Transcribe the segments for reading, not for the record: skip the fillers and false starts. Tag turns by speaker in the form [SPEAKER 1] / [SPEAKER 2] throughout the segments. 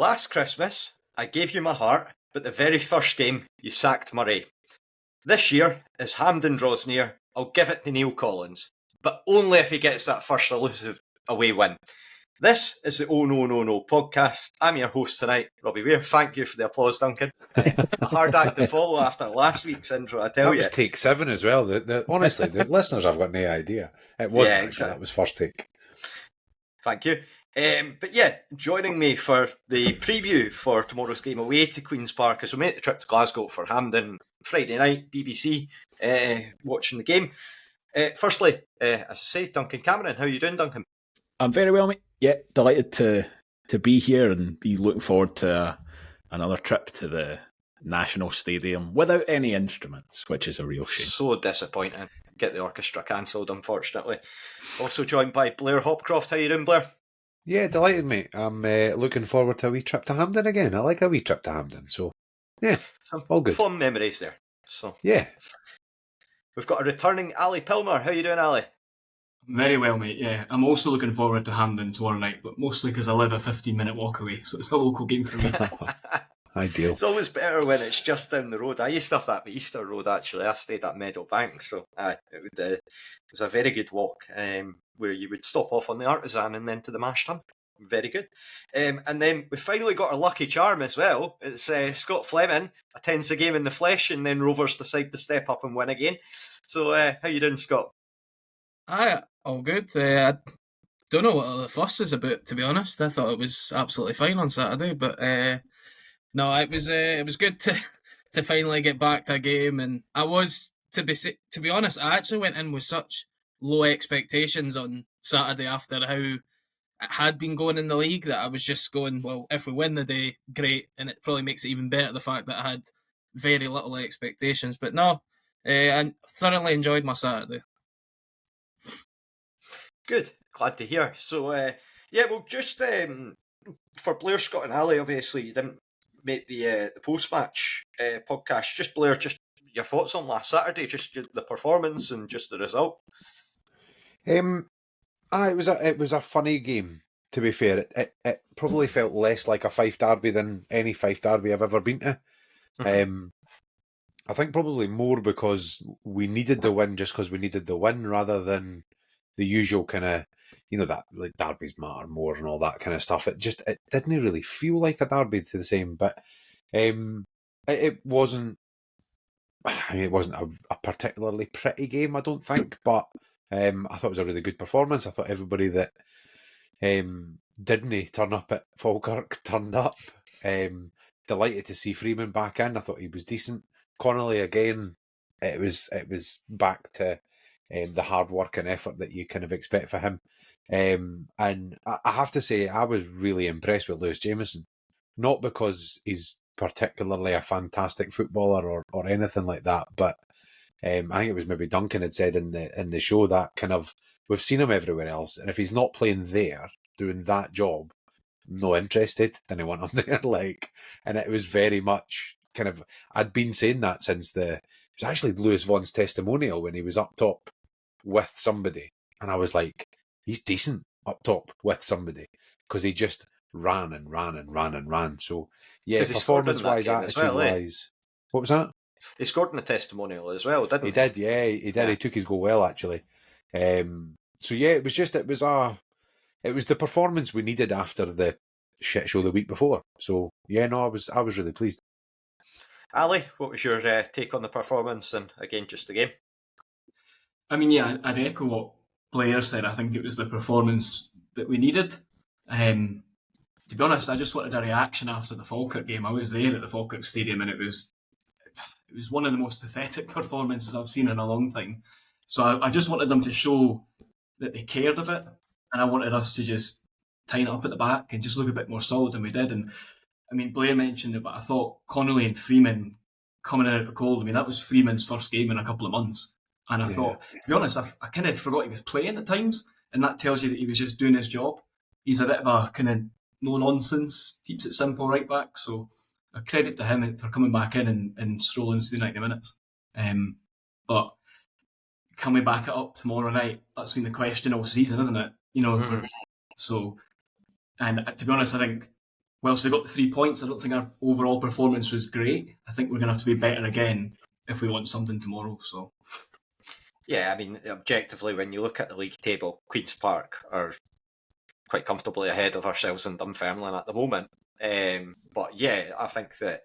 [SPEAKER 1] Last Christmas, I gave you my heart, but the very first game, you sacked Murray. This year, as Hampden draws near, I'll give it to Neil Collins, but only if he gets that first elusive away win. This is the Oh No No No podcast. I'm your host tonight, Robbie Weir. Thank you for the applause, Duncan. A hard act to follow after last week's intro, I tell you.
[SPEAKER 2] That was take 7 as well. Honestly, the listeners have got no idea. It wasn't actually,
[SPEAKER 1] exactly.
[SPEAKER 2] That was first take.
[SPEAKER 1] Thank you. But yeah, joining me for the preview for tomorrow's game away to Queen's Park as we make the trip to Glasgow for Hampden Friday night, BBC, watching the game. Firstly, as I say, Duncan Cameron, how are you doing, Duncan?
[SPEAKER 3] I'm very well, mate. Yeah, delighted to be here and be looking forward to another trip to the National Stadium without any instruments, which is a real shame.
[SPEAKER 1] So disappointing. Get the orchestra cancelled, unfortunately. Also joined by Blair Hopcroft. How you doing, Blair?
[SPEAKER 2] Yeah, delighted, mate. I'm looking forward to a wee trip to Hampden again. I like a wee trip to Hampden, so yeah,
[SPEAKER 1] some
[SPEAKER 2] all good.
[SPEAKER 1] Fun memories there. So
[SPEAKER 2] yeah,
[SPEAKER 1] we've got a returning Ali Pilmer. How you doing, Ali?
[SPEAKER 4] Very well, mate, yeah. I'm also looking forward to Hampden tomorrow night, but mostly because I live a 15-minute walk away, so it's a local game for me.
[SPEAKER 2] Ideal.
[SPEAKER 1] It's always better when it's just down the road. I used to have that Easter Road, actually. I stayed at Meadowbank, so it was a very good walk where you would stop off on the Artisan and then to the Mash Tun. Very good. And then we finally got our lucky charm as well. It's Scott Fleming attends the game in the flesh, and then Rovers decide to step up and win again. So how you doing, Scott?
[SPEAKER 4] Aye, all good. I don't know what all the fuss is about, to be honest. I thought it was absolutely fine on Saturday, but no, it was good to finally get back to a game. And I was, to be honest, I actually went in with such low expectations on Saturday after how it had been going in the league that I was just going, well, if we win the day, great. And it probably makes it even better the fact that I had very little expectations. But no, I thoroughly enjoyed my Saturday.
[SPEAKER 1] Good, glad to hear. So, yeah, well, just for Blair, Scott and Ali, obviously you didn't make the post-match podcast. Just Blair, just your thoughts on last Saturday, just the performance and just the result.
[SPEAKER 2] It was a funny game, to be fair. It probably felt less like a Fife derby than any Fife derby I've ever been to. I think probably more because we needed the win just because we needed the win rather than the usual kind of, that like derbies matter more and all that kind of stuff. It didn't really feel like a derby to the same, but it wasn't. I mean, it wasn't a particularly pretty game, I don't think, but I thought it was a really good performance. I thought everybody that didn't turn up at Falkirk turned up. Delighted to see Freeman back in. I thought he was decent. Connolly again. It was back to the hard work and effort that you kind of expect for him. And I have to say, I was really impressed with Lewis Jameson. Not because he's particularly a fantastic footballer or anything like that, but I think it was maybe Duncan had said in the show that kind of, we've seen him everywhere else, and if he's not playing there, doing that job, I'm not interested, then I want him there. And it was very much kind of, I'd been saying that since it was actually Lewis Vaughan's testimonial when he was up top with somebody, and I was like, he's decent up top with somebody because he just ran and ran and ran and ran. So yeah, performance-wise, attitude-wise, what was that?
[SPEAKER 1] He scored in the testimonial as well, didn't he?
[SPEAKER 2] He did, yeah, he did. Yeah. He took his goal well, actually. So yeah, it was the performance we needed after the shit show the week before. So yeah, no, I was really pleased.
[SPEAKER 1] Ali, what was your take on the performance and again just the game?
[SPEAKER 4] I mean, yeah, I'd echo what Blair said. I think it was the performance that we needed. To be honest, I just wanted a reaction after the Falkirk game. I was there at the Falkirk Stadium, and it was one of the most pathetic performances I've seen in a long time. So I just wanted them to show that they cared a bit, and I wanted us to just tighten it up at the back and just look a bit more solid than we did. And I mean, Blair mentioned it, but I thought Connolly and Freeman coming in out of the cold, I mean, that was Freeman's first game in a couple of months. And I thought, to be honest, I kind of forgot he was playing at times, and that tells you that he was just doing his job. He's a bit of a kind of no-nonsense, keeps it simple right back. So a credit to him for coming back in and strolling through 90 minutes. But can we back it up tomorrow night? That's been the question all season, isn't it? So, and to be honest, I think whilst we got the 3 points, I don't think our overall performance was great. I think we're going to have to be better again if we want something tomorrow. So,
[SPEAKER 1] yeah, I mean, objectively, when you look at the league table, Queen's Park are quite comfortably ahead of ourselves and Dunfermline at the moment. But yeah, I think that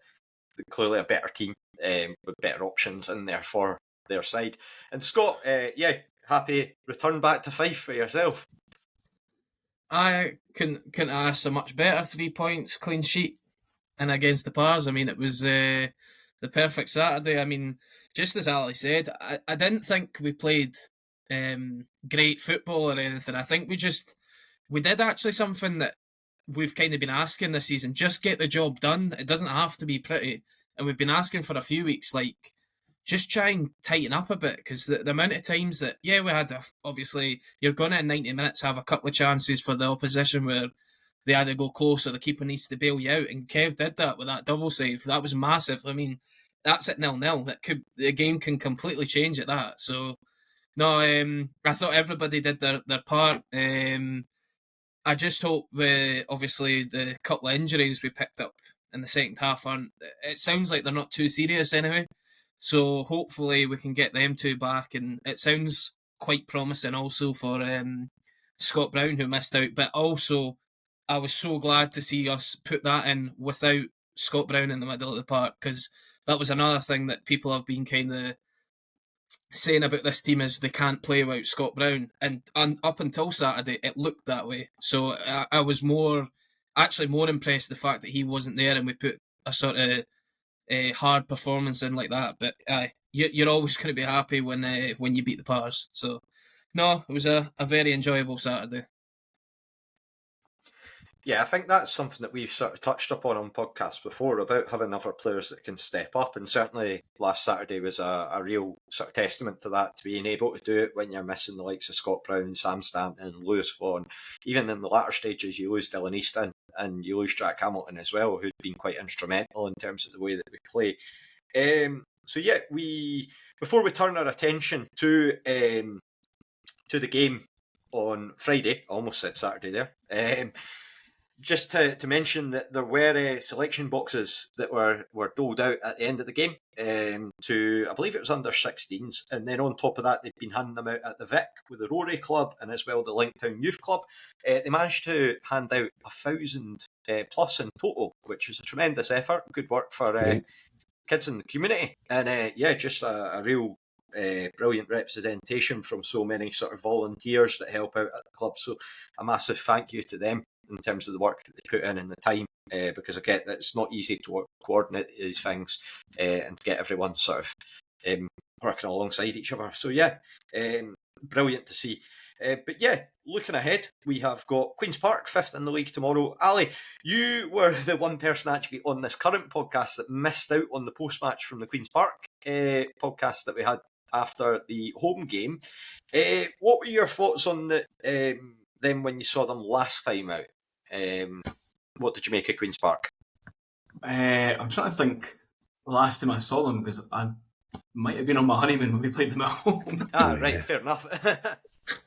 [SPEAKER 1] they're clearly a better team with better options in there for their side. And Scott, happy return back to Fife for yourself.
[SPEAKER 5] I couldn't ask a much better 3 points, clean sheet, and against the Pars. I mean, it was the perfect Saturday. I mean, just as Ali said, I didn't think we played great football or anything. I think we did actually something that we've kind of been asking this season. Just get the job done. It doesn't have to be pretty. And we've been asking for a few weeks, like, just try and tighten up a bit, because the amount of times that, we had, obviously, you're going to in 90 minutes have a couple of chances for the opposition where they either go close or the keeper needs to bail you out. And Kev did that with that double save. That was massive. I mean, that's at 0-0. The game can completely change at that. So, no, I thought everybody did their part. I just hope, obviously, the couple of injuries we picked up in the second half aren't. It sounds like they're not too serious anyway. So hopefully we can get them two back, and it sounds quite promising also for Scott Brown, who missed out. But also, I was so glad to see us put that in without Scott Brown in the middle of the park, because that was another thing that people have been kind of saying about this team, is they can't play without Scott Brown, and up until Saturday it looked that way. So I was more impressed the fact that he wasn't there and we put a sort of hard performance in like that. But you're always going to be happy when you beat the Pars. So no, it was a very enjoyable Saturday.
[SPEAKER 1] Yeah, I think that's something that we've sort of touched upon on podcasts before, about having other players that can step up. And certainly last Saturday was a real sort of testament to that, to being able to do it when you're missing the likes of Scott Brown, Sam Stanton and Lewis Vaughan. Even in the latter stages, you lose Dylan Easton and you lose Jack Hamilton as well, who'd been quite instrumental in terms of the way that we play. So yeah, before we turn our attention to the game on Friday, I almost said Saturday there, just to mention that there were selection boxes that were doled out at the end of the game to, I believe it was under 16s, and then on top of that they've been handing them out at the Vic with the Rory Club and as well the Linktown Youth Club. They managed to hand out 1,000 plus in total, which is a tremendous effort. Good work for kids in the community, and just a real brilliant representation from so many sort of volunteers that help out at the club. So a massive thank you to them in terms of the work that they put in and the time, because I get that it's not easy to coordinate these things and to get everyone sort of working alongside each other. So yeah, brilliant to see. But yeah, looking ahead, we have got Queen's Park 5th in the league tomorrow. Ali, you were the one person actually on this current podcast that missed out on the post-match from the Queen's Park podcast that we had after the home game. What were your thoughts on them when you saw them last time out? What did you make of Queen's Park?
[SPEAKER 4] I'm trying to think the last time I saw them, because I might have been on my honeymoon when we played them at home.
[SPEAKER 1] Right, fair enough.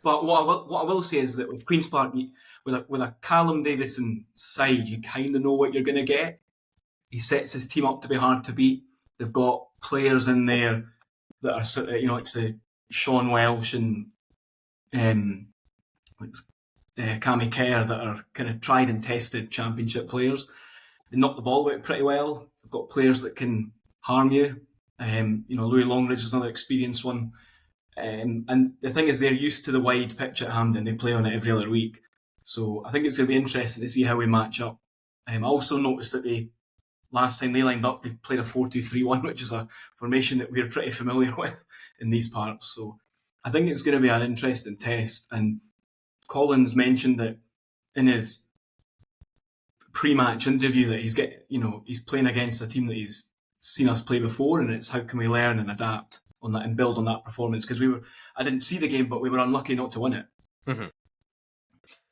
[SPEAKER 4] But what I will say is that with Queen's Park, with a Callum Davidson side, you kind of know what you're going to get. He sets his team up to be hard to beat. They've got players in there that are sort of, like say Sean Welsh and Cammy Kerr, that are kind of tried and tested championship players. They knock the ball about pretty well. They've got players that can harm you. Louis Longridge is another experienced one. And the thing is, they're used to the wide pitch at Hampden. They play on it every other week. So I think it's going to be interesting to see how we match up. I also noticed that last time they lined up, they played a 4-2-3-1, which is a formation that we're pretty familiar with in these parts. So I think it's going to be an interesting test. And Collins mentioned that in his pre-match interview that he's playing against a team that he's seen us play before, and it's how can we learn and adapt on that and build on that performance, because I didn't see the game, but we were unlucky not to win it.
[SPEAKER 1] Mm-hmm.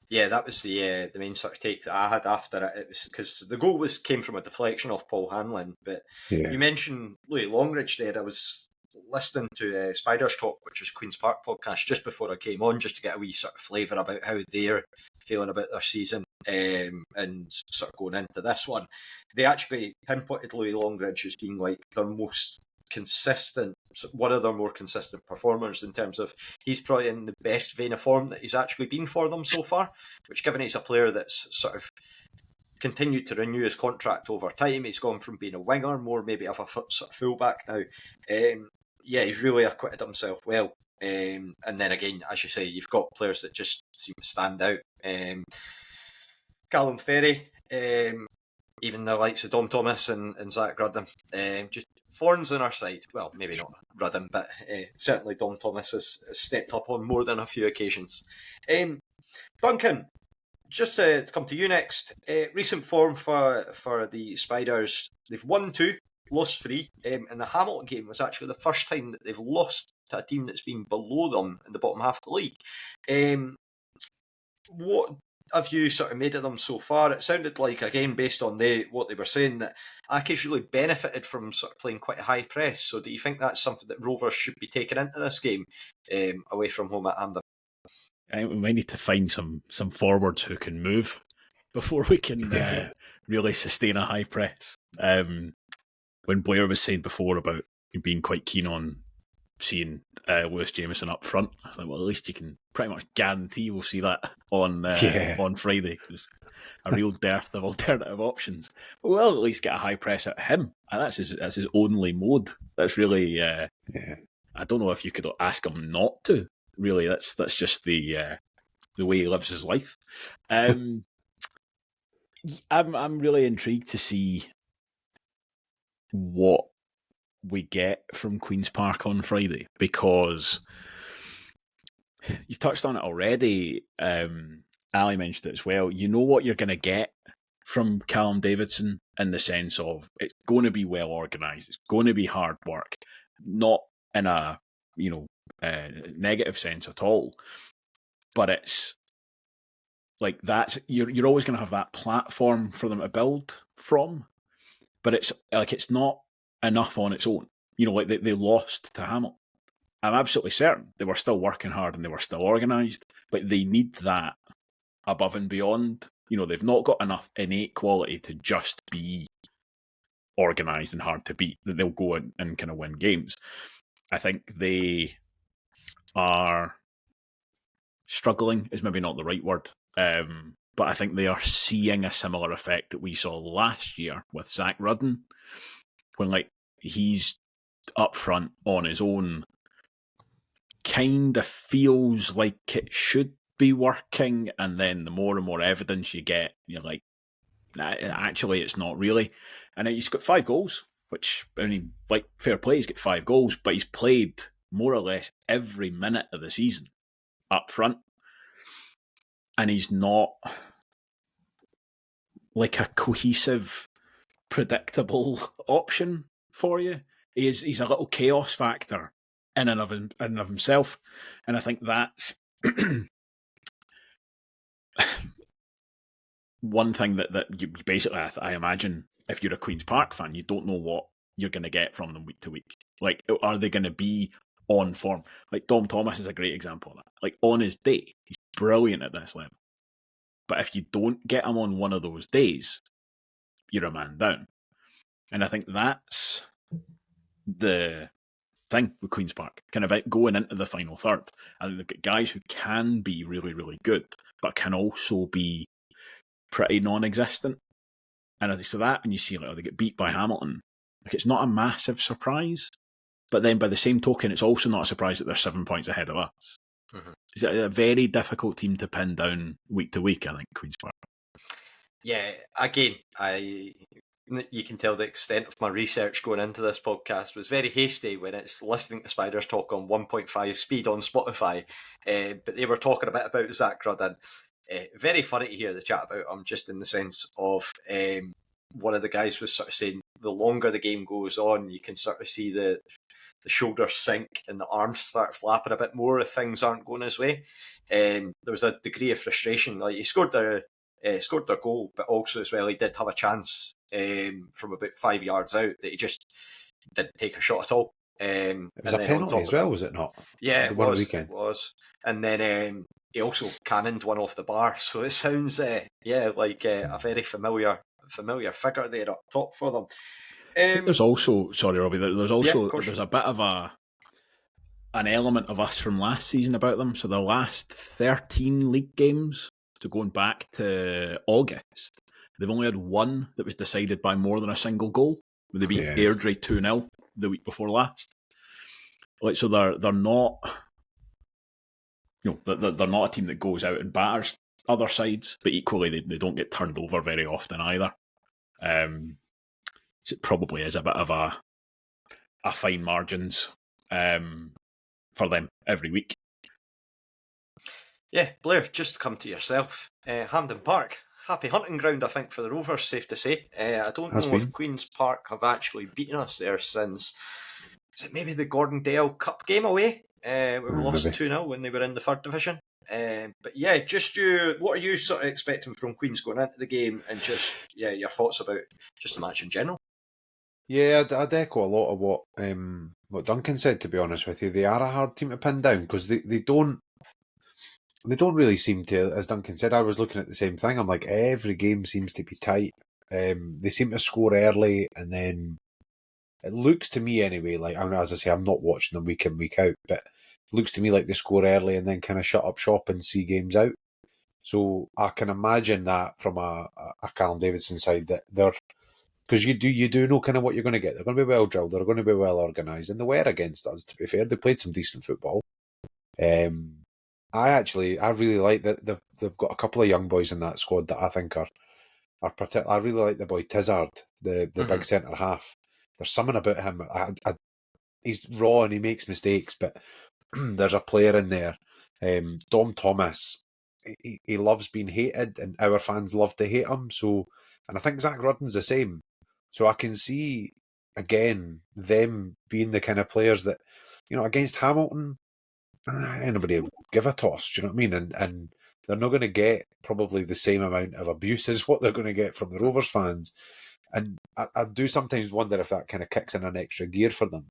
[SPEAKER 1] Yeah, that was the main sort of take that I had after it. It was because the goal came from a deflection off Paul Hanlon. But you mentioned Louis Longridge there. I was listening to Spiders Talk, which is Queen's Park podcast, just before I came on, just to get a wee sort of flavour about how they're feeling about their season. and sort of going into this one, they actually pinpointed Louis Longridge as being like their most consistent, one of their more consistent performers in terms of he's probably in the best vein of form that he's actually been for them so far, which given he's a player that's sort of continued to renew his contract over time, he's gone from being a winger more maybe of a sort of fullback now. He's really acquitted himself well. And then again, as you say, you've got players that just seem to stand out. Callum Ferry, even the likes of Dom Thomas and Zach Rudden, just thorns on our side. Well, maybe not Rudden, but certainly Dom Thomas has stepped up on more than a few occasions. Duncan, just to come to you next, recent form for the Spiders. They've won 2, lost 3, and the Hamilton game was actually the first time that they've lost to a team that's been below them in the bottom half of the league. What have you sort of made of them so far? It sounded like, again, based on what they were saying, that Aki's really benefited from sort of playing quite a high press. So do you think that's something that Rovers should be taking into this game away from home at Hampden?
[SPEAKER 3] I think we might need to find some forwards who can move before we can really sustain a high press. When Blair was saying before about being quite keen on seeing Lewis Jamieson up front, I was like, well, at least you can pretty much guarantee we'll see that on Friday. There's a real dearth of alternative options. But we'll at least get a high press out of him, and that's his only mode. That's really, I don't know if you could ask him not to. Really, that's just the way he lives his life. I'm really intrigued to see what we get from Queen's Park on Friday, because you've touched on it already. Ali mentioned it as well. You know what you're going to get from Callum Davidson in the sense of it's going to be well organised. It's going to be hard work, not in a negative sense at all. But it's like that. You're always going to have that platform for them to build from. But it's not enough on its own. Like they lost to Hamilton. I'm absolutely certain they were still working hard and they were still organised, but they need that above and beyond. They've not got enough innate quality to just be organised and hard to beat, that they'll go and kind of win games. I think they are struggling, is maybe not the right word, but I think they are seeing a similar effect that we saw last year with Zach Rudden, when he's up front on his own, kind of feels like it should be working, and then the more and more evidence you get, you're like, nah, actually it's not really. And he's got 5 goals, which, fair play, he's got 5 goals, but he's played more or less every minute of the season up front. And he's not like a cohesive, predictable option for you. He's a little chaos factor in and of himself. And I think that's one thing that you basically, I imagine, if you're a Queen's Park fan, you don't know what you're going to get from them week to week. Like, are they going to be on form? Like, Dom Thomas is a great example of that. Like, on his day, he's brilliant at this level. But if you don't get him on one of those days, you're a man down. And I think that's the thing with Queen's Park, kind of going into the final third. And they've got guys who can be really, really good, but can also be pretty non-existent. And so that, when you see they get beat by Hamilton, it's not a massive surprise. But then by the same token, it's also not a surprise that they're 7 points ahead of us. Mm-hmm. It's a very difficult team to pin down week to week, I think, Queen's Park.
[SPEAKER 1] Yeah, again, you can tell the extent of my research going into this podcast was very hasty when it's listening to Spiders talk on 1.5 speed on Spotify. But they were talking a bit about Zach Rudden. Very funny to hear the chat about him, just in the sense of one of the guys was sort of saying the longer the game goes on, you can sort of see the shoulders sink and the arms start flapping a bit more if things aren't going his way. There was a degree of frustration. Like, he scored their goal, but also as well he did have a chance from about 5 yards out that he just didn't take a shot at all.
[SPEAKER 2] It was
[SPEAKER 1] and
[SPEAKER 2] a
[SPEAKER 1] then on
[SPEAKER 2] penalty
[SPEAKER 1] top
[SPEAKER 2] as
[SPEAKER 1] of
[SPEAKER 2] well, was it not?
[SPEAKER 1] Yeah,
[SPEAKER 2] The
[SPEAKER 1] it
[SPEAKER 2] one at
[SPEAKER 1] was.
[SPEAKER 2] the weekend.
[SPEAKER 1] It was. And then he also cannoned one off the bar. So it sounds, like a very familiar figure there up top for them.
[SPEAKER 3] I think there's also, sorry Robbie, there's
[SPEAKER 1] of course.
[SPEAKER 3] a bit of an element of us from last season about them. So the last 13 league games, so going back to August, they've only had one that was decided by more than a single goal. They beat Airdrie 2-0 the week before last. Like, so they're not, they're not a team that goes out and batters other sides, but equally they don't get turned over very often either. So it probably is a bit of a fine margins for them every week.
[SPEAKER 1] Yeah, Blair, just to come to yourself, Hampden Park, happy hunting ground, I think, for the Rovers, safe to say. I don't know if Queen's Park have actually beaten us there since, is it maybe the Gordon Dale Cup game away, where we lost 2-0 when they were in the 3rd division. But yeah, just what are you sort of expecting from Queen's going into the game, and just your thoughts about just the match in general?
[SPEAKER 2] Yeah, I'd echo a lot of what Duncan said, to be honest with you. They are a hard team to pin down because they don't really seem to, as Duncan said, I was looking at the same thing. I'm like, every game seems to be tight. They seem to score early, and then it looks to me anyway, like, I mean, as I say, I'm not watching them week in, week out, but it looks to me like they score early and then kind of shut up shop and see games out. So I can imagine that from a Callum Davidson side, that they're, because you do know kind of what you're going to get. They're going to be well drilled. They're going to be well organised, and they were against us. To be fair, they played some decent football. I really like that they've got a couple of young boys in that squad that I think are particular. I really like the boy Tizard, the big centre half. There's something about him. He's raw and he makes mistakes, but there's a player in there. Dom Thomas. He loves being hated, and our fans love to hate him. So, and I think Zach Rudden's the same. So I can see, again, them being the kind of players that, against Hamilton, anybody would give a toss, do you know what I mean? And they're not going to get probably the same amount of abuse as what they're going to get from the Rovers fans. And I do sometimes wonder if that kind of kicks in an extra gear for them.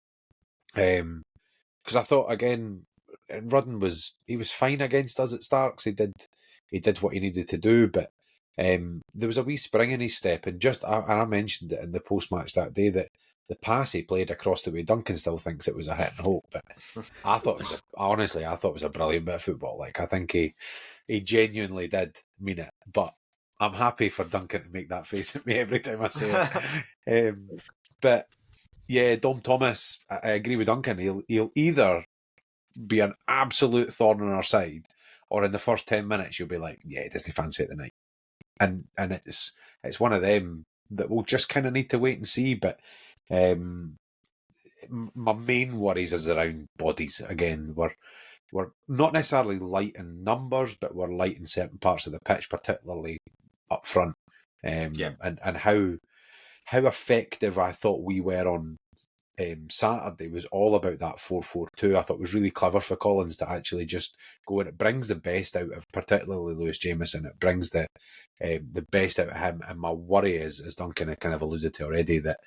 [SPEAKER 2] Because I thought, again, Rudden was fine against us at Starks. He did what he needed to do, but there was a wee spring in his step, and I mentioned it in the post-match that day that the pass he played across the way, Duncan still thinks it was a hit and hope, but I thought it was a brilliant bit of football. Like, I think he genuinely did mean it, but I'm happy for Duncan to make that face at me every time I say it. But yeah, Dom Thomas, I agree with Duncan. He'll either be an absolute thorn on our side, or in the first 10 minutes you'll be like, yeah, doesn't he fancy it tonight? And it's one of them that we'll just kind of need to wait and see. But my main worries is around bodies. Again, we're not necessarily light in numbers, but we're light in certain parts of the pitch, particularly up front. And how effective I thought we were on Saturday was all about that 4-4-2. I thought it was really clever for Collins to actually just go, and it brings the best out of particularly Lewis Jameson. It brings the best out of him. And my worry is, as Duncan had kind of alluded to already, that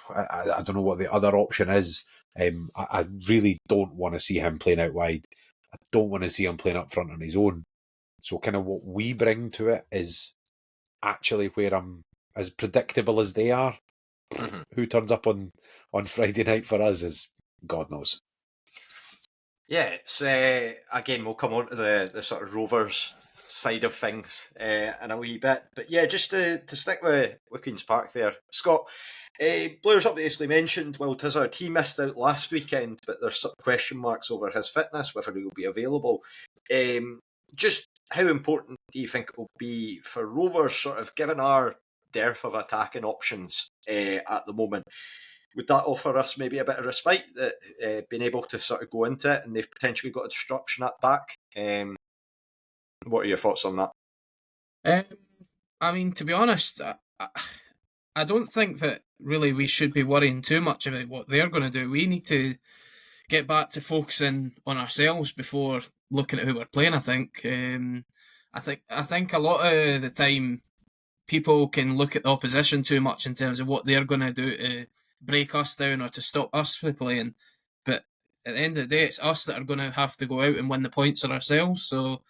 [SPEAKER 2] I don't know what the other option is. I really don't want to see him playing out wide. I don't want to see him playing up front on his own. So kind of what we bring to it is actually where I'm as predictable as they are. Mm-hmm. Who turns up on Friday night for us is God knows.
[SPEAKER 1] Yeah, it's again, we'll come on to the sort of Rovers side of things in a wee bit. But yeah, just to stick with Queen's Park there, Scott, Blair's basically mentioned Will Tizard. He missed out last weekend, but there's some question marks over his fitness, whether he will be available. Just how important do you think it will be for Rovers, sort of given our dearth of attacking options at the moment? Would that offer us maybe a bit of respite, that being able to sort of go into it, and they've potentially got a disruption at back? What are your thoughts on that?
[SPEAKER 5] I mean, to be honest, I don't think that really we should be worrying too much about what they're going to do. We need to get back to focusing on ourselves before looking at who we're playing. I think a lot of the time people can look at the opposition too much in terms of what they're going to do to break us down or to stop us from playing. But at the end of the day, it's us that are going to have to go out and win the points for ourselves. So,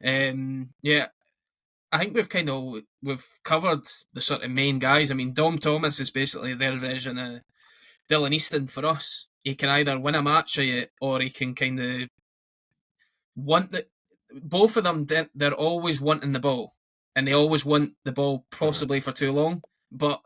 [SPEAKER 5] yeah, I think we've covered the sort of main guys. I mean, Dom Thomas is basically their version of Dylan Easton for us. He can either win a match or he can kind of want the. Both of them, they're always wanting the ball, and they always want the ball possibly for too long. But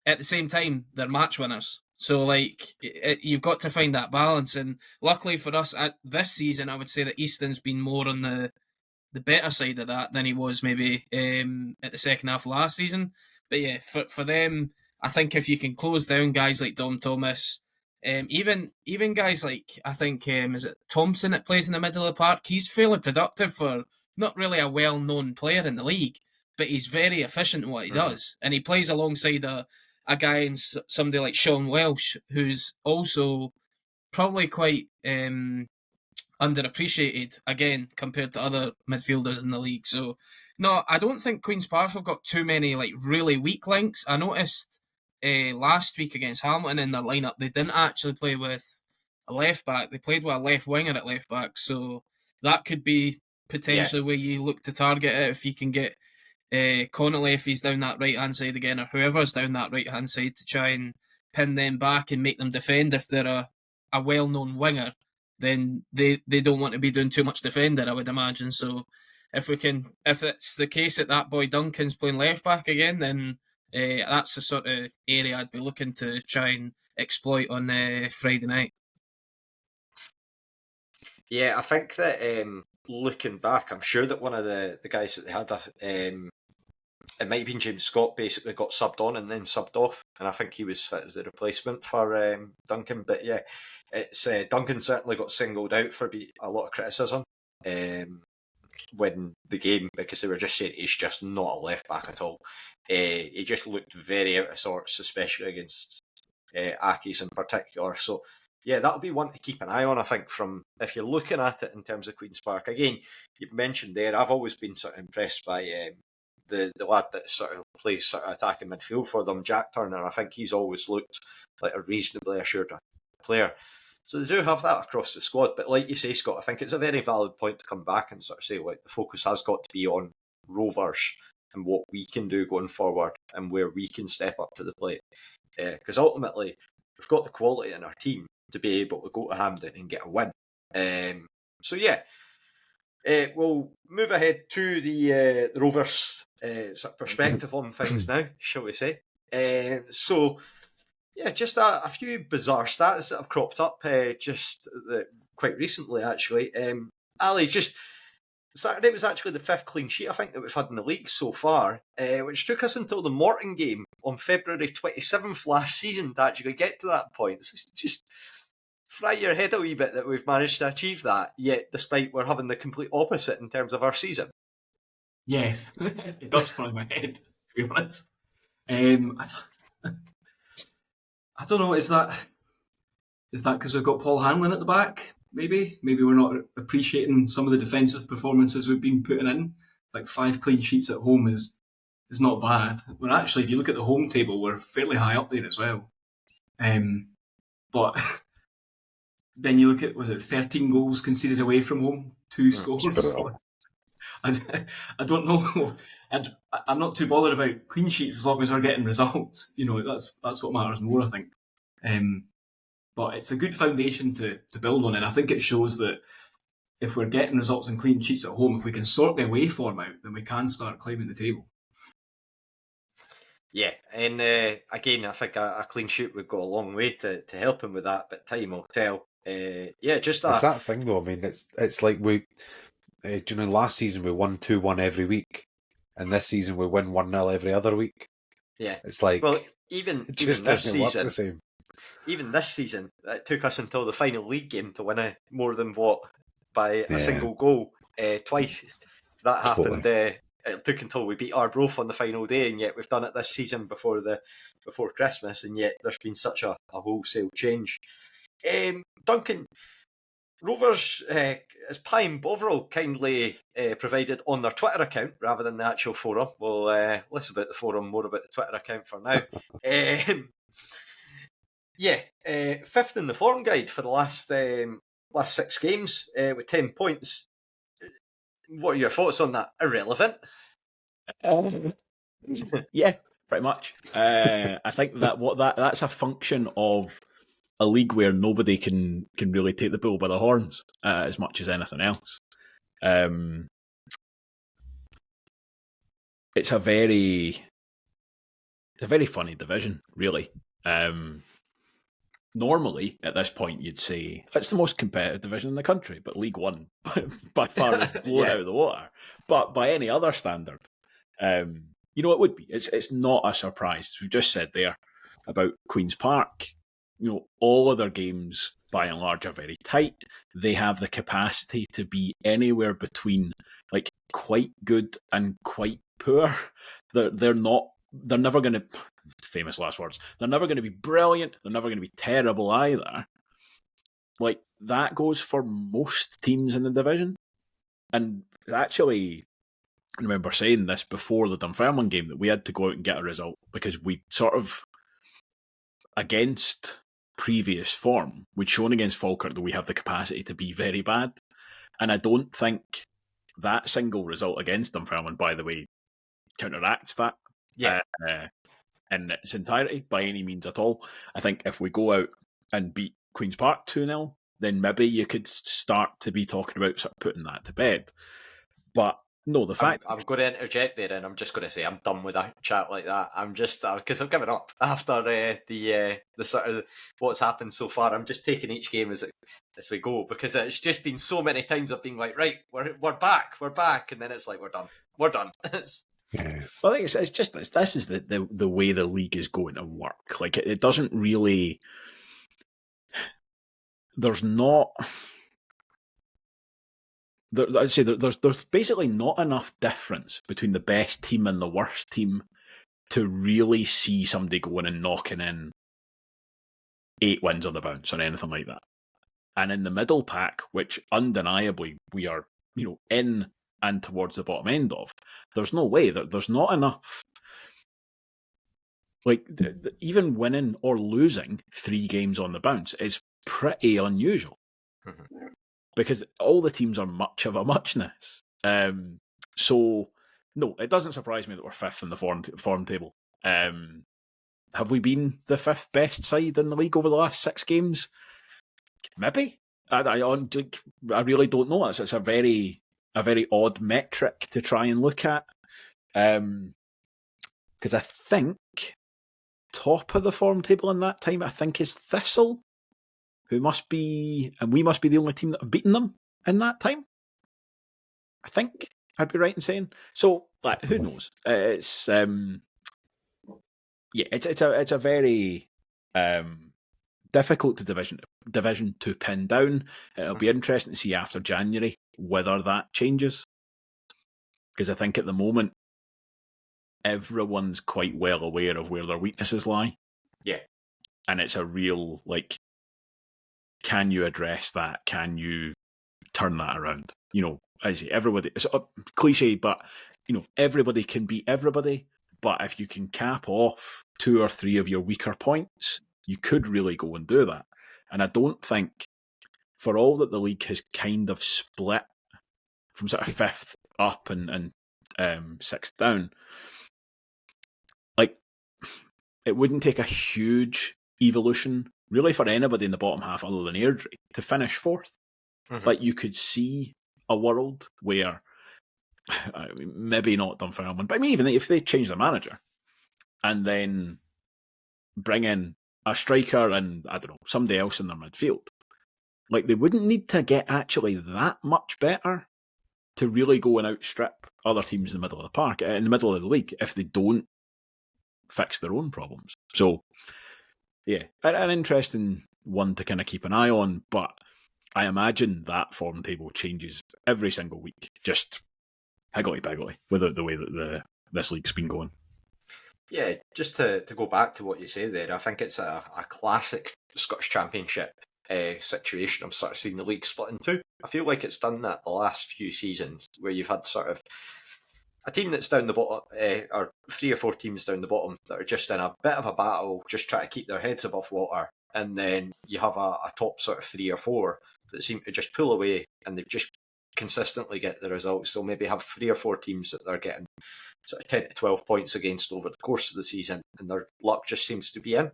[SPEAKER 5] at the same time, they're match winners. So, like, you've got to find that balance. And luckily for us, this season, I would say that Easton's been more on the better side of that than he was maybe at the second half of last season. But yeah, for them, I think if you can close down guys like Dom Thomas, even guys like, I think, is it Thompson that plays in the middle of the park? He's fairly productive for not really a well-known player in the league, but he's very efficient in what he does. And he plays alongside a guy and somebody like Sean Welsh, who's also probably quite underappreciated, again, compared to other midfielders in the league. So, no, I don't think Queen's Park have got too many like really weak links. I noticed last week against Hamilton in their lineup, they didn't actually play with a left back. They played with a left winger at left back. So that could be potentially where you look to target it if you can get Connolly, if he's down that right hand side again, or whoever's down that right hand side, to try and pin them back and make them defend. If they're a well known winger, then they don't want to be doing too much defending, I would imagine. So if it's the case that boy Duncan's playing left back again, then that's the sort of area I'd be looking to try and exploit on Friday night.
[SPEAKER 1] Yeah, I think that looking back, I'm sure that one of the guys that they had, it might have been James Scott, basically got subbed on and then subbed off, and I think he was the replacement for Duncan. But yeah, it's Duncan certainly got singled out for a lot of criticism when the game, because they were just saying he's just not a left back at all. He just looked very out of sorts, especially against Aki's in particular. So yeah, that'll be one to keep an eye on, I think, from if you're looking at it in terms of Queen's Park. Again, you mentioned there, I've always been sort of impressed by the lad that sort of plays sort of attacking midfield for them, Jack Turner. I think he's always looked like a reasonably assured player. So they do have that across the squad. But like you say, Scott, I think it's a very valid point to come back and sort of say, like, the focus has got to be on Rovers and what we can do going forward and where we can step up to the plate. Because ultimately, we've got the quality in our team to be able to go to Hampden and get a win. So yeah, we'll move ahead to the Rovers sort of perspective on things now, shall we say. So yeah, just a few bizarre stats that have cropped up quite recently, actually. Ali, just Saturday was actually the 5th clean sheet I think that we've had in the league so far, which took us until the Morton game on February 27th last season to actually get to that point. So just fry your head a wee bit that we've managed to achieve that, yet despite we're having the complete opposite in terms of our season.
[SPEAKER 4] Yes, it does fry my head, to be honest. I don't know, is that because we've got Paul Hanlon at the back? Maybe we're not appreciating some of the defensive performances we've been putting in. Like 5 clean sheets at home is not bad. We're actually, if you look at the home table, we're fairly high up there as well. But then you look at, was it 13 goals conceded away from home, 2 scores? I don't know. I'm not too bothered about clean sheets as long as we're getting results. You know, that's what matters more, I think. But it's a good foundation to build on, and I think it shows that if we're getting results and clean sheets at home, if we can sort the away form out, then we can start climbing the table.
[SPEAKER 1] Yeah, and again, I think a clean sheet would go a long way to help him with that, but time will tell. Yeah, just
[SPEAKER 2] it's that thing though. I mean, it's like we, last season we won 2-1 every week, and this season we win 1-0 every other week.
[SPEAKER 1] Yeah,
[SPEAKER 2] it's like,
[SPEAKER 1] well, even this season,
[SPEAKER 2] even
[SPEAKER 1] this season, it took us until the final league game to win it more than by a single goal twice. That happened. It took until we beat Arbroath on the final day, and yet we've done it this season before Christmas, and yet there's been such a wholesale change. Duncan, Rovers, as Pine Bovril kindly provided on their Twitter account rather than the actual forum. Well, less about the forum, more about the Twitter account for now. Yeah, fifth in the form guide for the last 6 games with 10 points. What are your thoughts on that? Irrelevant.
[SPEAKER 3] Yeah, pretty much. I think that's a function of a league where nobody can really take the bull by the horns as much as anything else. It's a very funny division, really. Normally, at this point, you'd say it's the most competitive division in the country, but League One, by far, is blown out of the water. But by any other standard, it would be. It's not a surprise. As we just said there about Queen's Park, all of their games, by and large, are very tight. They have the capacity to be anywhere between like quite good and quite poor. They're never going to, famous last words, they're never going to be brilliant, they're never going to be terrible either. Like, that goes for most teams in the division. And actually, I remember saying this before the Dunfermline game, that we had to go out and get a result because we sort of, against previous form, we'd shown against Falkirk that we have the capacity to be very bad. And I don't think that single result against Dunfermline, by the way, counteracts that.
[SPEAKER 1] Yeah.
[SPEAKER 3] In its entirety, by any means at all. I think if we go out and beat Queen's Park 2-0, then maybe you could start to be talking about sort of putting that to bed. But no, the fact...
[SPEAKER 1] I'm going to interject there, and I'm just going to say I'm done with a chat like that. I'm just... because I've given up after the sort of what's happened so far. I'm just taking each game as we go, because it's just been so many times I've been like, right, we're back, and then it's like, we're done.
[SPEAKER 3] Yeah. Well, I think it's just this is the way the league is going to work. Like, it doesn't really. There's not. I'd say there's basically not enough difference between the best team and the worst team to really see somebody going and knocking in 8 wins on the bounce or anything like that. And in the middle pack, which undeniably we are, in and towards the bottom end of, there's no way that there's not enough. Like, even winning or losing 3 games on the bounce is pretty unusual. Mm-hmm. Because all the teams are much of a muchness. So, no, it doesn't surprise me that we're 5th in the form table. Have we been the 5th best side in the league over the last 6 games? Maybe. I really don't know. It's a very odd metric to try and look at. Because I think top of the form table in that time, I think, is Thistle, who must be, and we must be the only team that have beaten them in that time. I think I'd be right in saying. So, like, who knows? It's it's a very difficult division to pin down. It'll be interesting to see after January whether that changes, because I think at the moment everyone's quite well aware of where their weaknesses lie.
[SPEAKER 1] Yeah,
[SPEAKER 3] and it's a real, like, can you address that? Can you turn that around? I say everybody. It's a cliche, but everybody can beat everybody. But if you can cap off 2 or 3 of your weaker points, you could really go and do that. And I don't think, for all that the league has kind of split from sort of 5th up and 6th down, like, it wouldn't take a huge evolution really for anybody in the bottom half other than Airdrie to finish 4th. Mm-hmm. Like, you could see a world where, maybe not Dunfermline, but I mean, even if they change the manager and then bring in a striker and, I don't know, somebody else in their midfield, like, they wouldn't need to get actually that much better to really go and outstrip other teams in the middle of the park, in the middle of the league, if they don't fix their own problems. So, yeah, an interesting one to kind of keep an eye on, but I imagine that form table changes every single week, just higgledy-piggledy with the way that this league's been going.
[SPEAKER 1] Yeah, just to go back to what you say there, I think it's a classic Scottish Championship situation of sort of seeing the league split in 2. I feel like it's done that the last few seasons, where you've had sort of a team that's down the bottom, or 3 or 4 teams down the bottom that are just in a bit of a battle, just trying to keep their heads above water. and then you have a top sort of 3 or 4 that seem to just pull away, and they just consistently get the results. They'll maybe have 3 or 4 teams that they're getting sort of 10 to 12 points against over the course of the season, and their luck just seems to be in.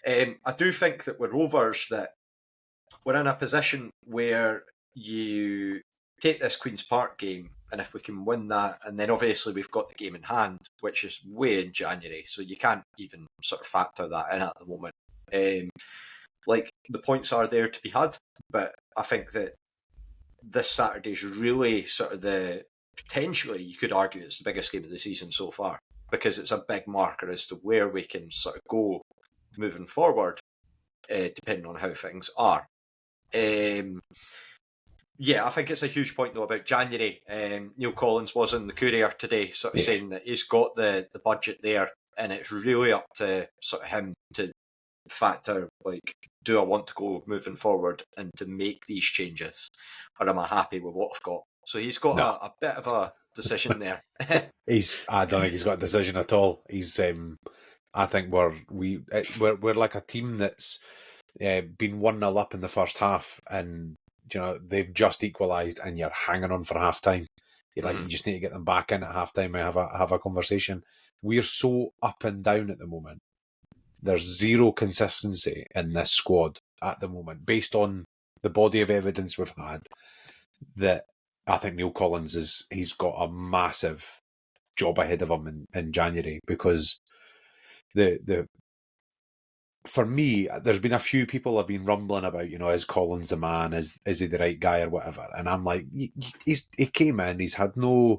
[SPEAKER 1] I do think that with Rovers that we're in a position where you take this Queen's Park game, and if we can win that, and then obviously we've got the game in hand, which is way in January, so you can't even sort of factor that in at the moment. Like, the points are there to be had, but I think that this Saturday's really sort of potentially, you could argue it's the biggest game of the season so far, because it's a big marker as to where we can sort of go moving forward, depending on how things are. Yeah, I think it's a huge point though about January. Neil Collins was in the Courier today sort of saying that he's got the budget there, and it's really up to sort of him to factor, like, do I want to go moving forward and to make these changes, or am I happy with what I've got? So he's got a bit of a decision there.
[SPEAKER 2] I don't think he's got a decision at all. He's I think we're like a team that's been 1-0 up in the first half, and they've just equalised, and you're hanging on for half time. You just need to get them back in at half time and have a conversation. We're so up and down at the moment. There's zero consistency in this squad at the moment, based on the body of evidence we've had. That I think Neil Collins he's got a massive job ahead of him in January, because for me, there's been a few people have been rumbling about, is Collins the man? Is he the right guy or whatever? And I'm like, he came in, he's had no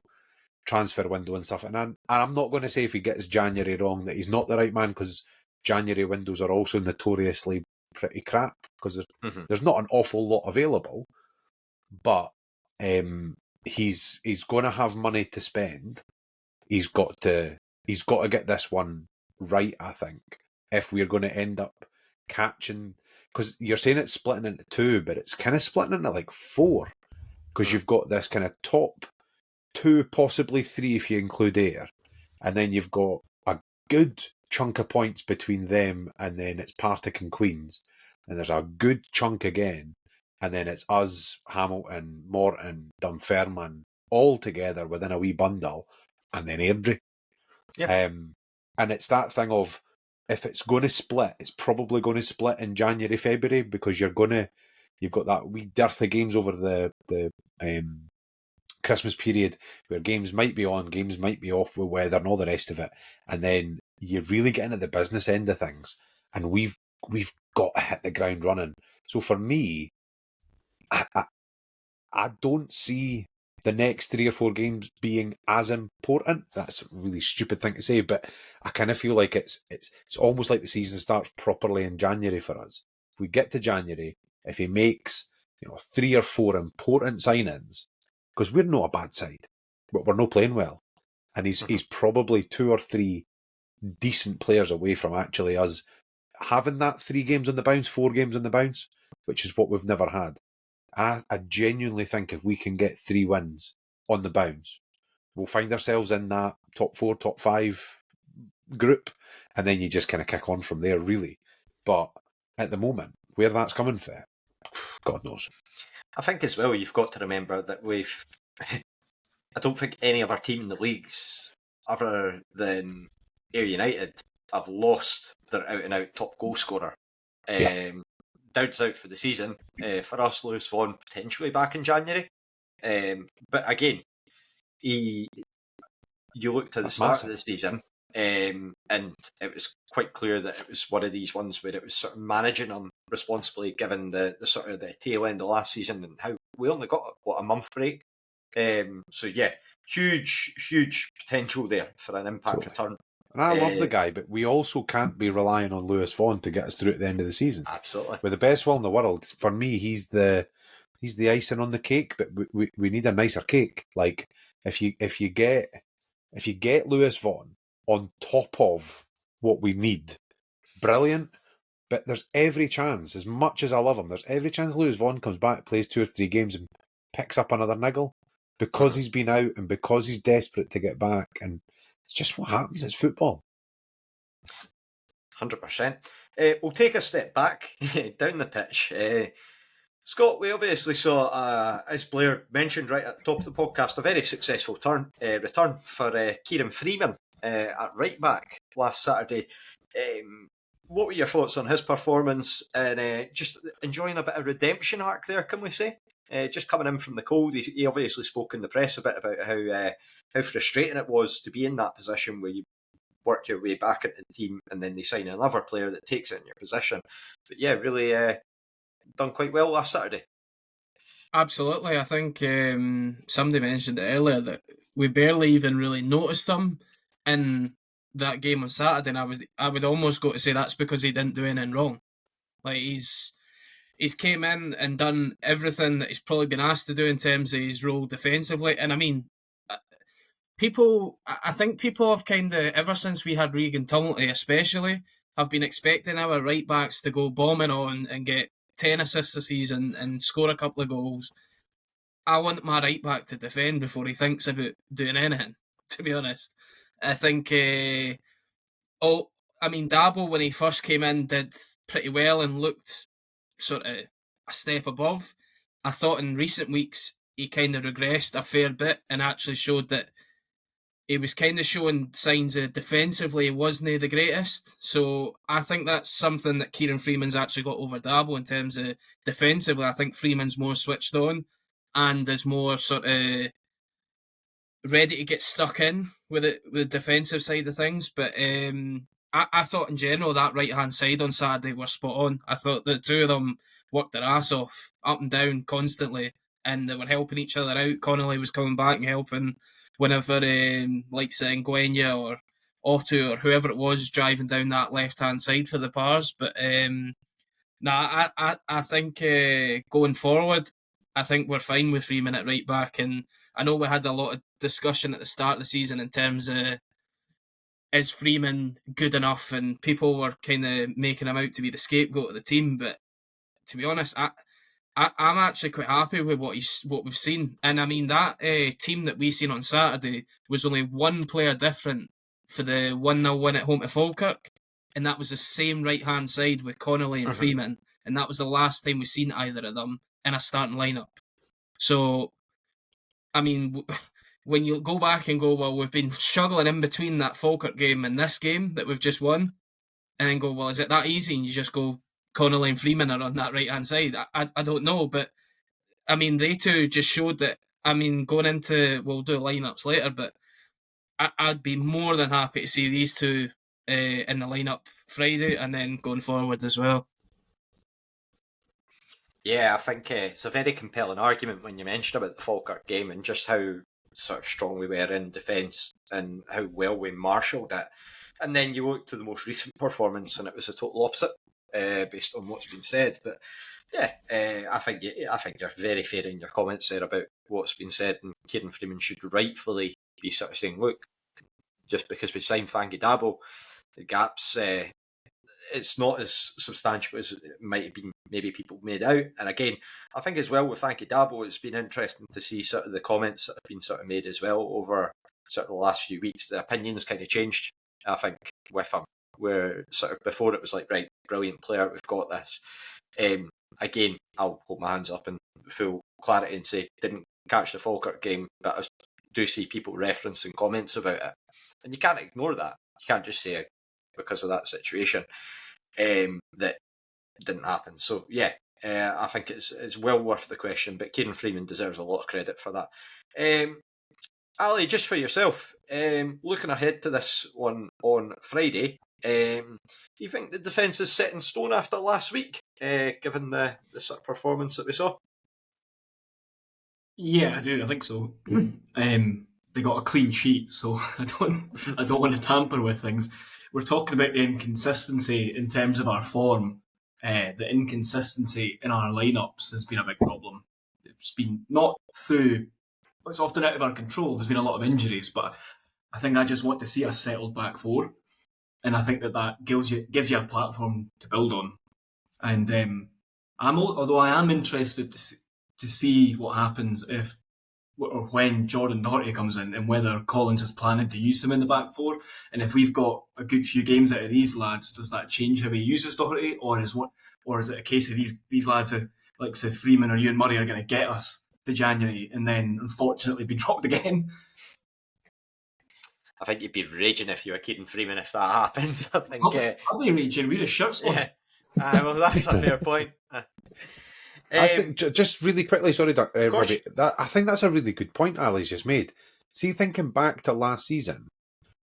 [SPEAKER 2] transfer window and stuff. And I'm not going to say if he gets January wrong that he's not the right man, because January windows are also notoriously pretty crap, because there's not an awful lot available. But he's going to have money to spend. He's got to get this one right, I think, if we're going to end up catching, because you're saying it's splitting into 2, but it's kind of splitting into like 4, because you've got this kind of top 2, possibly 3 if you include Ayr, and then you've got a good chunk of points between them, and then it's Partick and Queens, and there's a good chunk again, and then it's us, Hamilton, Morton, Dunfermline, all together within a wee bundle, and then Airdrie.
[SPEAKER 1] Yeah.
[SPEAKER 2] And it's that thing of, if it's going to split, it's probably going to split in January, February, because you've got that wee dearth of games over the Christmas period, where games might be on, games might be off with weather and all the rest of it, and then you're really getting at the business end of things, and we've got to hit the ground running. So for me, I don't see the next 3 or 4 games being as important. That's a really stupid thing to say, but I kind of feel like it's almost like the season starts properly in January for us. If we get to January, if he makes 3 or 4 important signings, because we're not a bad side, but we're not playing well, and he's probably 2 or 3 decent players away from actually us having that 3 games on the bounce, 4 games on the bounce, which is what we've never had. I genuinely think if we can get 3 wins on the bounce, we'll find ourselves in that top 4, top 5 group, and then you just kind of kick on from there, really. But at the moment, where that's coming from, God knows.
[SPEAKER 1] I think as well, you've got to remember that I don't think any other team in the leagues, other than Ayr United, have lost their out-and-out top goal scorer. Dowd's out for the season. For us, Lewis Vaughan potentially back in January. But again, you looked at the start of the season, and it was quite clear that it was one of these ones where it was sort of managing them responsibly, given the sort of the tail end of last season and how we only got a month break. So yeah, huge potential there for an impact return.
[SPEAKER 2] And I love the guy, but we also can't be relying on Lewis Vaughan to get us through at the end of the season.
[SPEAKER 1] Absolutely.
[SPEAKER 2] With the best will in the world, for me, he's the icing on the cake, but we need a nicer cake. Like, if you get Lewis Vaughan on top of what we need, brilliant. But there's every chance, as much as I love him, there's every chance Lewis Vaughan comes back, plays 2 or 3 games and picks up another niggle, because he's been out and because he's desperate to get back, and it's just what happens. It's football.
[SPEAKER 1] 100%. We'll take a step back down the pitch. Scott, we obviously saw, as Blair mentioned right at the top of the podcast, a very successful return for Kieran Freeman at right back last Saturday. What were your thoughts on his performance and just enjoying a bit of redemption arc there, can we say? Just coming in from the cold, he obviously spoke in the press a bit about how frustrating it was to be in that position where you work your way back into the team and then they sign another player that takes it in your position. But yeah, really done quite well last Saturday.
[SPEAKER 5] Absolutely. I think somebody mentioned it earlier that we barely even really noticed him in that game on Saturday, and I would almost go to say that's because he didn't do anything wrong. Like he's came in and done everything that he's probably been asked to do in terms of his role defensively. And I mean, I think people have kind of, ever since we had Regan Tumlety especially, have been expecting our right backs to go bombing on and get 10 assists a season and score a couple of goals. I want my right back to defend before he thinks about doing anything, to be honest. I think, Dabo, when he first came in, did pretty well and looked sort of a step above. I thought in recent weeks he kind of regressed a fair bit and actually showed that he was kind of showing signs of defensively he wasn't the greatest. So I think that's something that Kieran Freeman's actually got over Dabo in terms of defensively. I think Freeman's more switched on and is more sort of ready to get stuck in with the defensive side of things. But I thought in general that right-hand side on Saturday were spot on. I thought the two of them worked their ass off, up and down constantly, and they were helping each other out. Connolly was coming back and helping whenever, like saying Gwenya or Otto or whoever it was driving down that left-hand side for the Pars. But I think going forward, I think we're fine with Freeman at right back. And I know we had a lot of discussion at the start of the season in terms of is Freeman good enough, and people were kind of making him out to be the scapegoat of the team. But to be honest, I'm actually quite happy with what we've seen. And I mean, that team that we seen on Saturday was only one player different for the 1-0 win at home to Falkirk, and that was the same right-hand side with Connolly and Freeman, and that was the last time we've seen either of them in a starting lineup. So, I mean, when you go back and go, well, we've been struggling in between that Falkirk game and this game that we've just won, and then go, well, is it that easy? And you just go, Connolly and Freeman are on that right-hand side. I don't know, but I mean, they two just showed that, I mean, going into, we'll do lineups later, but I'd be more than happy to see these two in the lineup Friday and then going forward as well.
[SPEAKER 1] Yeah, I think it's a very compelling argument when you mentioned about the Falkirk game and just how sort of strong we were in defence and how well we marshalled it. And then you look to the most recent performance and it was a total opposite based on what's been said. But yeah, I think you're very fair in your comments there about what's been said, and Kieran Freeman should rightfully be sort of saying, look, just because we signed Fangi Dabo, the gaps, it's not as substantial as it might have been maybe people made out. And again, I think as well with Fangi Dabo, it's been interesting to see sort of the comments that have been sort of made as well over sort of the last few weeks. The opinions kind of changed, I think, with him, where sort of before it was like, right, brilliant player, we've got this. Again, I'll hold my hands up in full clarity and say, didn't catch the Falkirk game, but I do see people referencing comments about it. And you can't ignore that. You can't just say because of that situation that didn't happen. So yeah, I think it's well worth the question, but Kieran Freeman deserves a lot of credit for that. Ali, just for yourself, looking ahead to this one on Friday, do you think the defence is set in stone after last week, given the sort of performance that we saw?
[SPEAKER 4] Yeah, I do. I think so. They got a clean sheet, so I don't want to tamper with things. We're talking about the inconsistency in terms of our form. The inconsistency in our lineups has been a big problem. It's been not through. It's often out of our control. There's been a lot of injuries, but I think I just want to see a settled back four, and I think that gives you a platform to build on. And although I am interested to see what happens if or when Jordan Doherty comes in, and whether Collins is planning to use him in the back four. And if we've got a good few games out of these lads, does that change how he uses Doherty, or is it a case of these lads, like say Freeman or Ewan Murray, are going to get us to January and then unfortunately be dropped again?
[SPEAKER 1] I think you'd be raging if you were Kieran Freeman if that happens. I think.
[SPEAKER 4] I'll be raging. We're a shirt sponsor.
[SPEAKER 1] Well, that's a fair point.
[SPEAKER 2] I think just really quickly, sorry, Robbie. I think that's a really good point Ali's just made. See, thinking back to last season,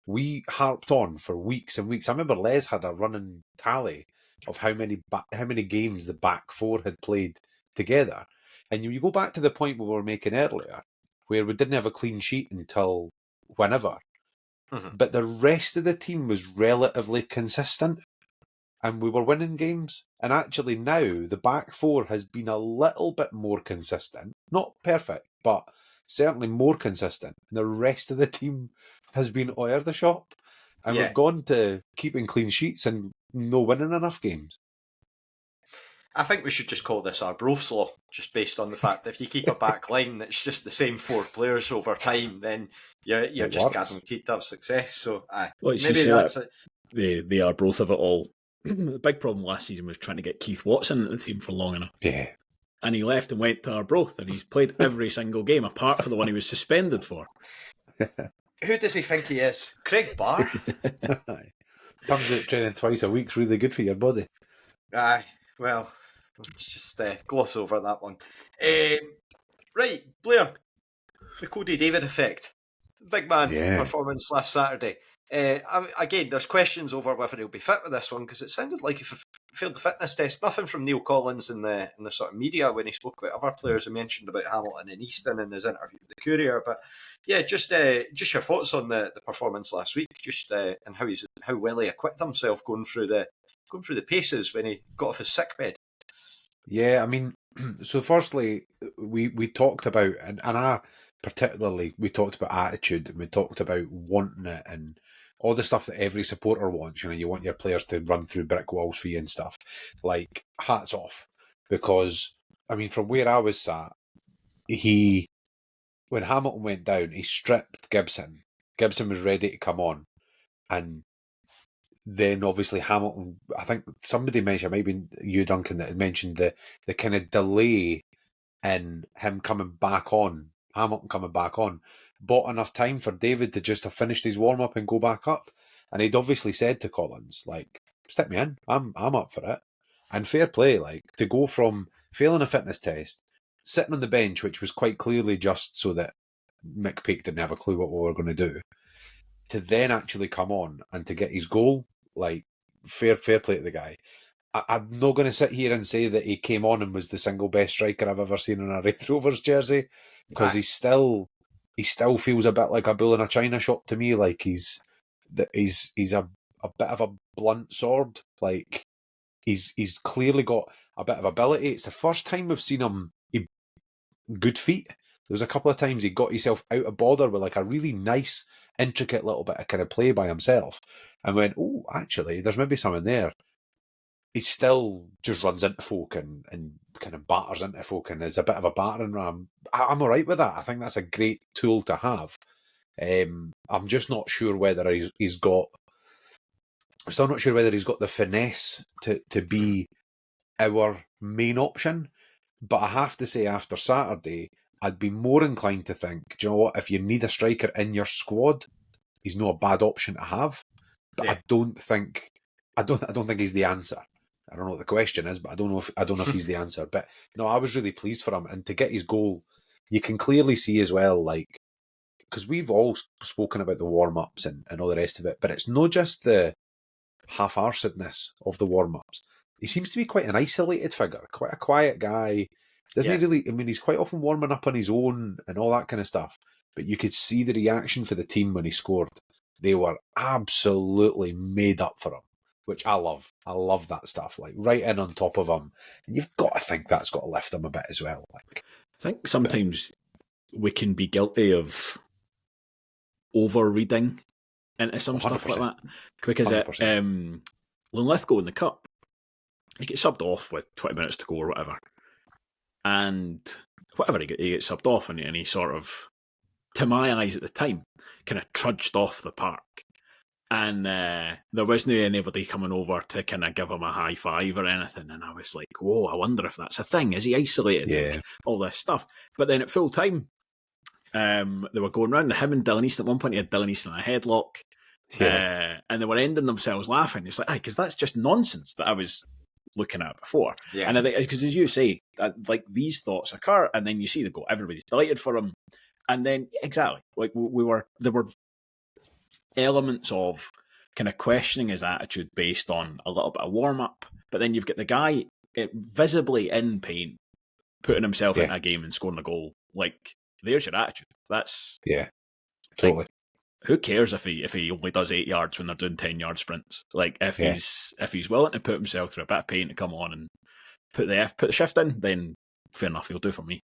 [SPEAKER 2] we harped on for weeks and weeks. I remember Les had a running tally of how many games the back four had played together, and you go back to the point we were making earlier, where we didn't have a clean sheet until whenever, but the rest of the team was relatively consistent. And we were winning games. And actually now, the back four has been a little bit more consistent. Not perfect, but certainly more consistent. And the rest of the team has been oyer the shop. And we've gone to keeping clean sheets and no winning enough games.
[SPEAKER 1] I think we should just call this our Broths law, just based on the fact that if you keep a back line that's just the same four players over time, then you're just guaranteed to have success. So maybe that's it.
[SPEAKER 3] The Arbroath of it all. The big problem last season was trying to get Keith Watson into the team for long enough.
[SPEAKER 2] Yeah.
[SPEAKER 3] And he left and went to Arbroath, and he's played every single game, apart from the one he was suspended for.
[SPEAKER 1] Who does he think he is? Craig Barr?
[SPEAKER 2] Comes out training twice a week's really good for your body.
[SPEAKER 1] Well, let's just gloss over that one. Right, Blair. The Cody David effect. Big man performance last Saturday. Again, there's questions over whether he'll be fit with this one, because it sounded like if he failed the fitness test, nothing from Neil Collins in the sort of media when he spoke about other players. He mentioned about Hamilton and Easton in his interview with the Courier. But yeah, just your thoughts on the performance last week, and how well he acquitted himself going through the paces when he got off his sickbed.
[SPEAKER 2] Yeah, I mean, so firstly, we talked about, and I particularly, we talked about attitude, and we talked about wanting it, and all the stuff that every supporter wants. You want your players to run through brick walls for you and stuff. Like, hats off. Because, I mean, from where I was sat, when Hamilton went down, he stripped Gibson. Gibson was ready to come on. And then, obviously, Hamilton, I think somebody mentioned, maybe you, Duncan, that had mentioned the kind of delay in him coming back on, Hamilton coming back on, bought enough time for David to just have finished his warm-up and go back up. And he'd obviously said to Collins, like, stick me in, I'm up for it. And fair play, like, to go from failing a fitness test, sitting on the bench, which was quite clearly just so that Mick Peake didn't have a clue what we were going to do, to then actually come on and to get his goal, like, fair play to the guy. I'm not going to sit here and say that he came on and was the single best striker I've ever seen in a Raith Rovers jersey, because he still feels a bit like a bull in a china shop to me. Like he's a bit of a blunt sword. Like he's clearly got a bit of ability. It's the first time we've seen him good feet. There was a couple of times he got himself out of bother with like a really nice, intricate little bit of kind of play by himself, and went, oh, actually, there's maybe something there. He still just runs into folk and kind of batters into folk and is a bit of a battering ram. I'm all right with that. I think that's a great tool to have. I'm just not sure whether he's got... I'm still not sure whether he's got the finesse to be our main option. But I have to say, after Saturday, I'd be more inclined to think, do you know what, if you need a striker in your squad, he's not a bad option to have. But I don't think he's the answer. I don't know what the question is, but I don't know if he's the answer. But no, I was really pleased for him, and to get his goal, you can clearly see as well, like, because we've all spoken about the warm-ups and all the rest of it, but it's not just the half-arsedness of the warm-ups. He seems to be quite an isolated figure, quite a quiet guy. Doesn't he really? I mean, he's quite often warming up on his own and all that kind of stuff. But you could see the reaction for the team when he scored. They were absolutely made up for him, which I love. I love that stuff, like right in on top of him. And you've got to think that's got to lift him a bit as well. Like,
[SPEAKER 3] I think sometimes we can be guilty of over-reading into some
[SPEAKER 2] 100%.
[SPEAKER 3] stuff like that. Because Linlithgow in the Cup, he gets subbed off with 20 minutes to go or whatever. And whatever, he gets subbed off, and he sort of, to my eyes at the time, kind of trudged off the park. And there wasn't anybody coming over to kind of give him a high five or anything. And I was like, whoa, I wonder if that's a thing. Is he isolated?
[SPEAKER 2] Yeah.
[SPEAKER 3] All this stuff. But then at full time, they were going round, him and Dylan Easton. At one point, he had Dylan Easton in a headlock.
[SPEAKER 2] Yeah.
[SPEAKER 3] And they were ending themselves laughing. It's like, because that's just nonsense that I was looking at before.
[SPEAKER 1] Yeah.
[SPEAKER 3] And I think, because as you say, like these thoughts occur, and then you see the goal. Everybody's delighted for him. And then, exactly, like there were elements of kind of questioning his attitude based on a little bit of warm-up, but then you've got the guy visibly in pain putting himself into a game and scoring a goal. Like, there's your attitude. That's
[SPEAKER 2] totally.
[SPEAKER 3] Like, who cares if he only does 8 yards when they're doing 10-yard sprints? Like, if he's willing to put himself through a bit of pain to come on and put the shift in, then fair enough, he'll do for me.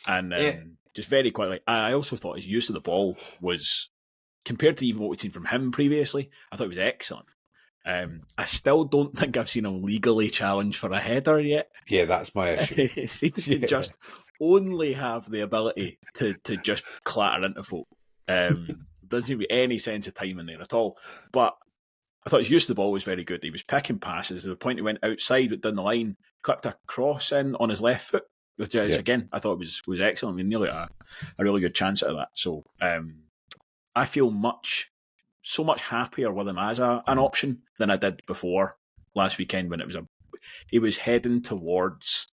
[SPEAKER 3] And just very quietly, I also thought his use of the ball was, compared to even what we'd seen from him previously, I thought it was excellent. I still don't think I've seen him legally challenge for a header yet.
[SPEAKER 2] Yeah, that's my issue.
[SPEAKER 3] He seems to just only have the ability to just clatter into folk. Doesn't seem to be any sense of time in there at all. But I thought his use of the ball was very good. He was picking passes. At the point he went outside down the line, clipped a cross in on his left foot, which again I thought was excellent. I mean, nearly a really good chance out of that. So I feel so much happier with him as an option than I did before last weekend when he was heading towards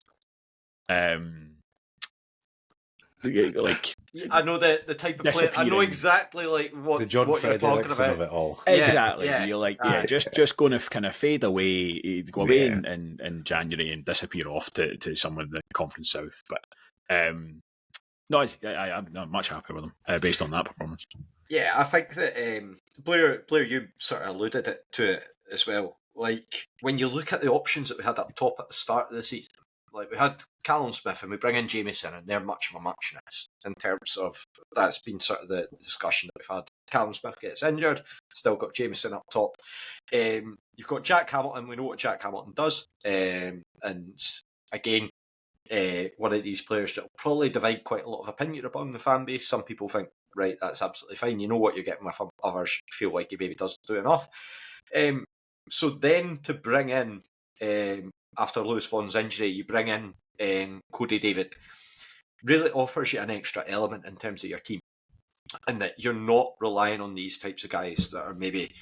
[SPEAKER 3] like,
[SPEAKER 1] I know the type of player. I know exactly like what
[SPEAKER 2] the John
[SPEAKER 1] what you're talking
[SPEAKER 2] Eriksson
[SPEAKER 1] about.
[SPEAKER 2] of it all.
[SPEAKER 3] Exactly.
[SPEAKER 1] Yeah.
[SPEAKER 3] You're like, just going to kind of fade away, he'd go away in January and disappear off to somewhere in the Conference South. But no, I'm much happier with him based on that performance.
[SPEAKER 1] Yeah, I think that Blair, you sort of alluded to it as well. Like, when you look at the options that we had up top at the start of the season, like we had Callum Smith and we bring in Jamieson, and they're much of a muchness in terms of, that's been sort of the discussion that we've had. Callum Smith gets injured, still got Jamieson up top. You've got Jack Hamilton, we know what Jack Hamilton does, and again, one of these players that will probably divide quite a lot of opinion among the fan base. Some people think, right, that's absolutely fine, you know what you're getting with him. Others feel like he maybe doesn't do enough. So then to bring in, after Lewis Vaughan's injury, you bring in Cody David, really offers you an extra element in terms of your team, and that you're not relying on these types of guys that are maybe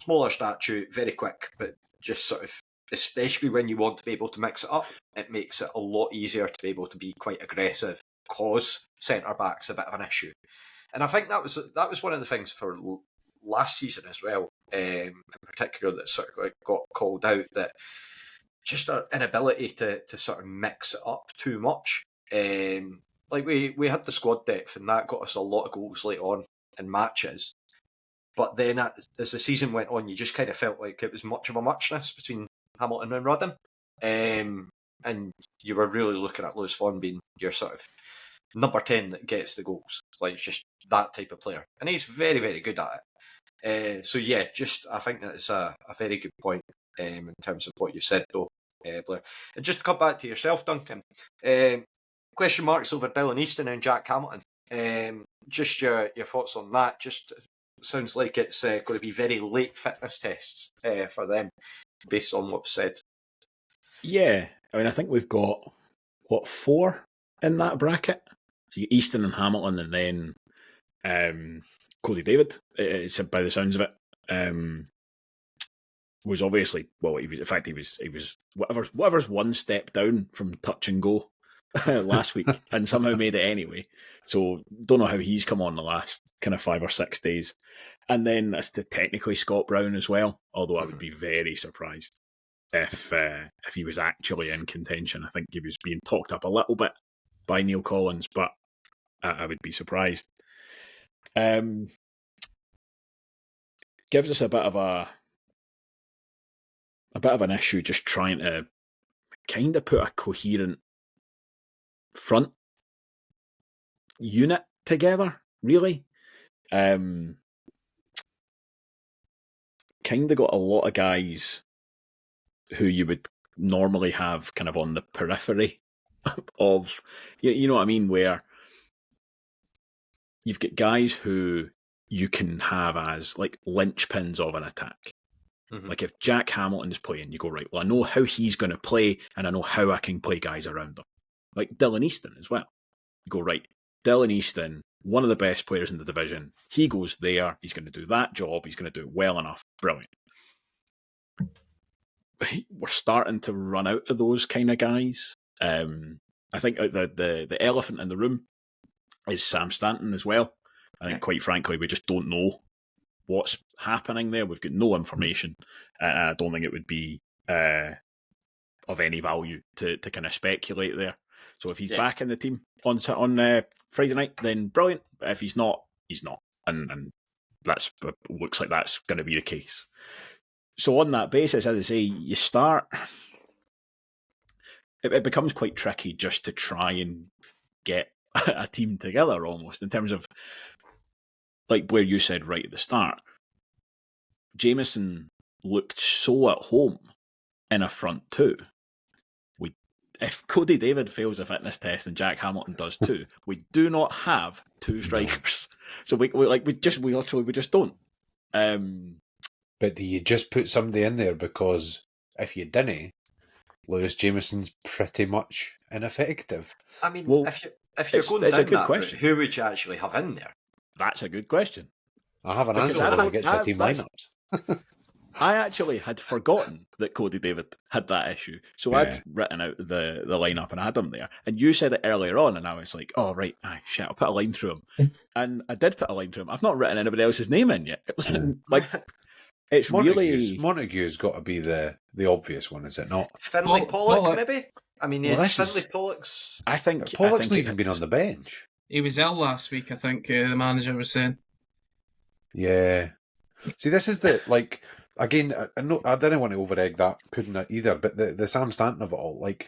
[SPEAKER 1] smaller stature, very quick, but just sort of, especially when you want to be able to mix it up, it makes it a lot easier to be able to be quite aggressive, cause centre-backs a bit of an issue. And I think that was one of the things for last season as well, in particular, that sort of got called out, that just our inability to sort of mix it up too much. Like we had the squad depth, and that got us a lot of goals late on in matches. But then as the season went on, you just kind of felt like it was much of a muchness between Hamilton and Rudden. And you were really looking at Lewis Vaughan being your sort of number 10 that gets the goals. Like, it's just that type of player. And he's very, very good at it. So yeah, just I think that's a very good point in terms of what you said, though, Blair. And just to come back to yourself, Duncan, question marks over Dylan Easton and Jack Hamilton. Just your thoughts on that. Just sounds like it's going to be very late fitness tests for them, based on what's said.
[SPEAKER 3] Yeah, I mean, I think we've got 4 in that bracket. So you Easton and Hamilton, and then Cody David. It's by the sounds of it. Was obviously, well, he was whatever's one step down from touch and go last week, and somehow made it anyway. So don't know how he's come on the last kind of 5 or 6 days. And then as to technically Scott Brown as well, although I would be very surprised if he was actually in contention. I think he was being talked up a little bit by Neil Collins, but I would be surprised. Gives us a bit of an issue just trying to kind of put a coherent front unit together, really. Kind of got a lot of guys who you would normally have kind of on the periphery of, you know what I mean, where you've got guys who you can have as like linchpins of an attack.
[SPEAKER 1] Mhm.
[SPEAKER 3] Like if Jack Hamilton's playing, you go, right, well, I know how he's going to play and I know how I can play guys around him. Like Dylan Easton as well. You go, right, Dylan Easton, one of the best players in the division. He goes there, he's going to do that job, he's going to do it well enough. Brilliant. We're starting to run out of those kind of guys. I think the elephant in the room is Sam Stanton as well. I think, quite frankly, we just don't know what's happening there. We've got no information. I don't think it would be of any value to kind of speculate there. So if he's back in the team on Friday night, then brilliant. But if he's not, he's not. And that's looks like that's going to be the case. So on that basis, as I say, you start... It becomes quite tricky just to try and get a team together almost, in terms of, like Blair, you said right at the start, Jameson looked so at home in a front two. If Cody David fails a fitness test and Jack Hamilton does too, we do not have two strikers. So we just don't.
[SPEAKER 2] But do you just put somebody in there because if you didn't, Lewis Jameson's pretty much ineffective?
[SPEAKER 1] I mean,
[SPEAKER 3] Well,
[SPEAKER 1] if you're going
[SPEAKER 3] it's
[SPEAKER 1] down
[SPEAKER 3] a good
[SPEAKER 1] that
[SPEAKER 3] question.
[SPEAKER 1] route, who would you actually have in there?
[SPEAKER 3] That's a good question.
[SPEAKER 2] I have an
[SPEAKER 3] Because
[SPEAKER 2] answer when we get to
[SPEAKER 3] I-
[SPEAKER 2] team
[SPEAKER 3] that's-
[SPEAKER 2] lineups.
[SPEAKER 3] I actually had forgotten that Cody David had that issue. So I'd written out the lineup and had him there. And you said it earlier on, and I was like, oh, right, shit, I'll put a line through him. And I did put a line through him. I've not written anybody else's name in yet. It was like, it's really...
[SPEAKER 2] Montague's got to be the obvious one, is it not?
[SPEAKER 1] Finlay Pollock,
[SPEAKER 5] Pollock.
[SPEAKER 1] maybe? I mean,
[SPEAKER 3] Well, this
[SPEAKER 1] Finlay
[SPEAKER 3] is-
[SPEAKER 1] Pollock's...
[SPEAKER 3] I think...
[SPEAKER 2] Pollock's
[SPEAKER 3] I
[SPEAKER 2] not
[SPEAKER 3] think
[SPEAKER 2] even been on the bench.
[SPEAKER 5] He was ill last week, I think the manager was saying.
[SPEAKER 2] Yeah. See, this is the, like, again, I didn't want to over-egg that pudding either, but the Sam Stanton of it all, like,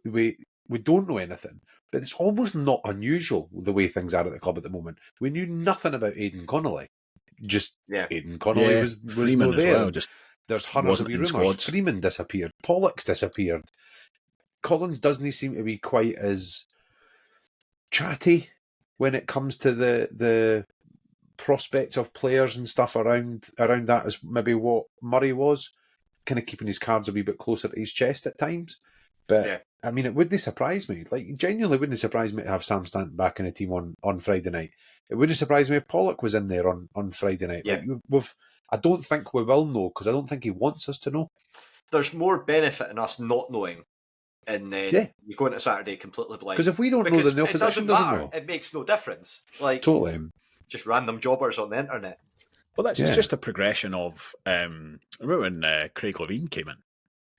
[SPEAKER 2] we don't know anything, but it's almost not unusual the way things are at the club at the moment. We knew nothing about Aidan Connolly. Just Aidan Connolly was
[SPEAKER 3] Freeman
[SPEAKER 2] no
[SPEAKER 3] as
[SPEAKER 2] there.
[SPEAKER 3] well. Just
[SPEAKER 2] There's hundreds of
[SPEAKER 3] wasn't in
[SPEAKER 2] rumours.
[SPEAKER 3] squads.
[SPEAKER 2] Freeman disappeared. Pollock's disappeared. Collins doesn't seem to be quite as chatty when it comes to the prospects of players and stuff around that as maybe what Murray was, kind of keeping his cards a wee bit closer to his chest at times. But I mean, it wouldn't surprise me. Like, genuinely wouldn't surprise me to have Sam Stanton back in a team on Friday night. It wouldn't surprise me if Pollock was in there on Friday night.
[SPEAKER 1] Yeah.
[SPEAKER 2] Like, I don't think we will know, because I don't think he wants us to know.
[SPEAKER 1] There's more benefit in us not knowing, and then you go into Saturday completely blind.
[SPEAKER 2] Because if we don't know, then the opposition doesn't know.
[SPEAKER 1] It makes no difference. Like,
[SPEAKER 2] Totally.
[SPEAKER 1] just random jobbers on the internet.
[SPEAKER 3] Well, that's just a progression of... remember when Craig Levine came in,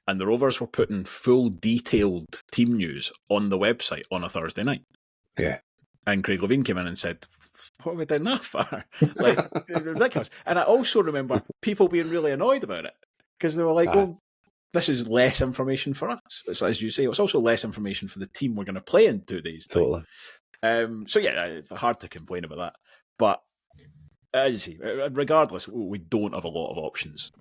[SPEAKER 3] and the Rovers were putting full detailed team news on the website on a Thursday night.
[SPEAKER 2] Yeah.
[SPEAKER 3] And Craig Levine came in and said, what are we doing that for? Like, it's ridiculous. And I also remember people being really annoyed about it, because they were like, well, this is less information for us. It's, as you say, it's also less information for the team we're going to play in 2 days.
[SPEAKER 2] Totally.
[SPEAKER 3] So yeah, hard to complain about that. But as you see, regardless, we don't have a lot of options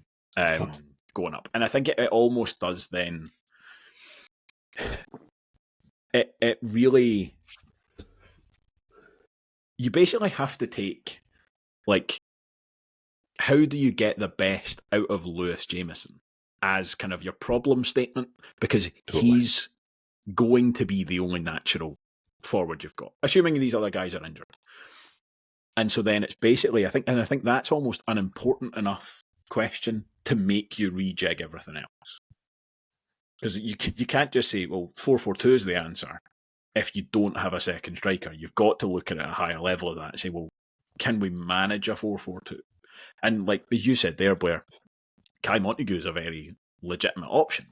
[SPEAKER 3] going up, and I think it almost does. Then it really, you basically have to take, like, how do you get the best out of Lewis Jameson as kind of your problem statement, because he's going to be the only natural forward you've got, assuming these other guys are injured. And so then it's basically, I think that's almost an important enough question to make you rejig everything else. Because you can't just say, well, 4-4-2 is the answer if you don't have a second striker. You've got to look at it at a higher level of that and say, well, can we manage a 4-4-2? And like you said there, Blair, Kai Montague is a very legitimate option.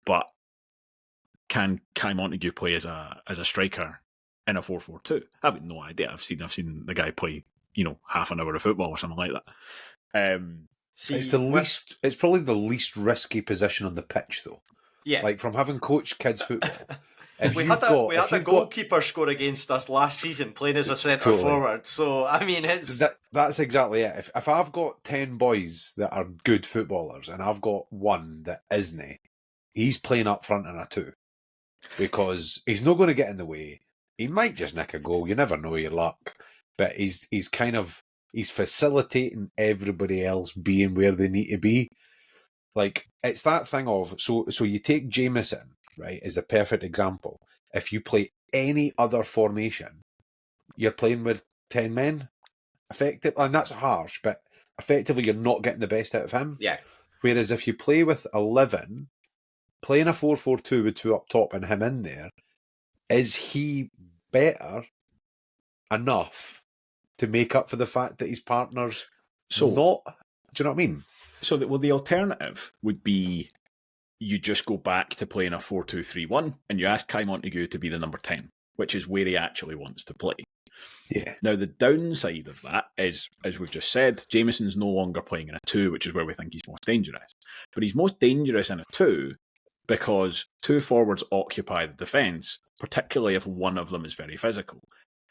[SPEAKER 3] But can Kai Montague play as a striker in a 4-4-2? I have no idea. I've seen the guy play, half an hour of football or something like that.
[SPEAKER 2] It's probably the least risky position on the pitch, though.
[SPEAKER 1] Yeah.
[SPEAKER 2] Like, from having coached kids football.
[SPEAKER 1] We had a goalkeeper score against us last season playing as a centre forward. So, I mean,
[SPEAKER 2] that's exactly it. If I've got 10 boys that are good footballers and I've got one that isn't, he's playing up front in a 2. because he's not going to get in the way. He might just nick a goal. You never know your luck. But he's facilitating everybody else being where they need to be. Like, it's that thing of, so you take Jameson, right, as a perfect example. If you play any other formation, you're playing with 10 men, effectively, and that's harsh, but effectively you're not getting the best out of him.
[SPEAKER 1] Yeah.
[SPEAKER 2] Whereas if you play with 11, playing a 4-4-2 with 2 up top and him in there, is he better enough to make up for the fact that his partner's not? Do you know what I mean?
[SPEAKER 3] So the alternative would be you just go back to playing a 4-2-3-1 and you ask Kai Montague to be the number 10, which is where he actually wants to play.
[SPEAKER 2] Yeah.
[SPEAKER 3] Now, the downside of that is, as we've just said, Jameson's no longer playing in a 2, which is where we think he's most dangerous. But he's most dangerous in a 2 because 2 forwards occupy the defence, particularly if one of them is very physical.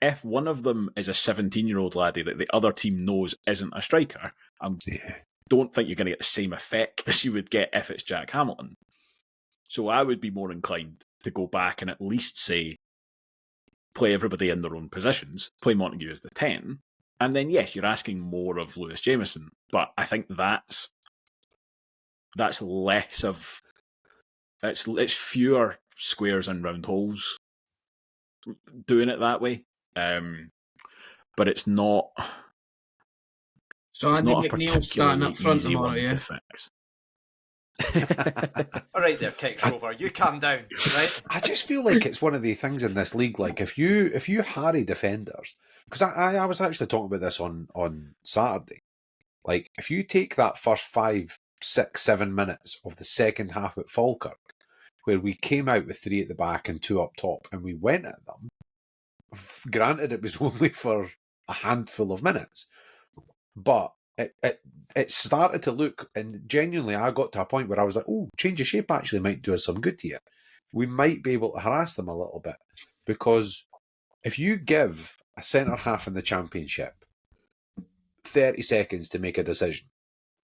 [SPEAKER 3] If one of them is a 17-year-old laddie that the other team knows isn't a striker, I don't think you're going to get the same effect as you would get if it's Jack Hamilton. So I would be more inclined to go back and at least say, play everybody in their own positions, play Montague as the 10, and then yes, you're asking more of Lewis Jameson, but I think that's less of it's fewer squares and round holes doing it that way, but it's not.
[SPEAKER 5] So Andy McNeil's starting up front tomorrow, yeah.
[SPEAKER 1] All right there, Tex Rover, you calm down, right?
[SPEAKER 2] I just feel like it's one of the things in this league, like if you harry defenders, because I was actually talking about this on Saturday, like if you take that first 5, 6, 7 minutes of the second half at Falkirk, where we came out with 3 at the back and 2 up top, and we went at them, granted it was only for a handful of minutes, but it started to look, and genuinely I got to a point where I was like, oh, change of shape actually might do us some good here. We might be able to harass them a little bit, because if you give a centre half in the Championship 30 seconds to make a decision,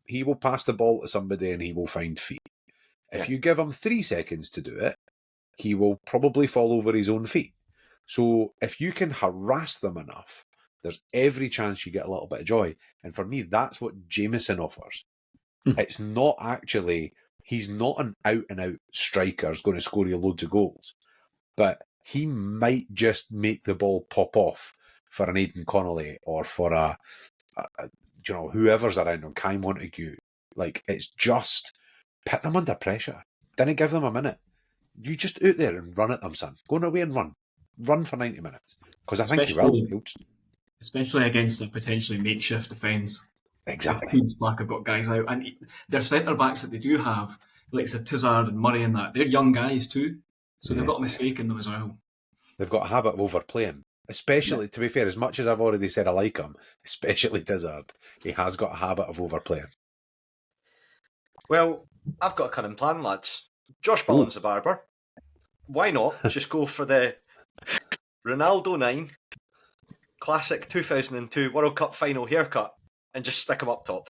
[SPEAKER 2] he will pass the ball to somebody and he will find feet. If you give him 3 seconds to do it, he will probably fall over his own feet. So if you can harass them enough, there's every chance you get a little bit of joy. And for me, that's what Jameson offers. It's not actually, he's not an out-and-out striker who's going to score you loads of goals. But he might just make the ball pop off for an Aidan Connolly or for a whoever's around him, Kai Montague. Like, it's just put them under pressure. Didn't give them a minute. You just out there and run at them, son. Go away and run. Run for 90 minutes. Because I think he will.
[SPEAKER 4] Especially against a potentially makeshift defence.
[SPEAKER 2] Exactly.
[SPEAKER 4] Queen's Park have got guys out, and their centre-backs that they do have, like Tizard and Murray and that, they're young guys too, so they've got a mistake in them as well.
[SPEAKER 2] They've got a habit of overplaying. Especially, to be fair, as much as I've already said I like him, especially Tizard, he has got a habit of overplaying.
[SPEAKER 1] Well, I've got a cunning plan, lads. Josh Bullen's a barber. Why not just go for the Ronaldo 9 classic 2002 World Cup final haircut and just stick him up top?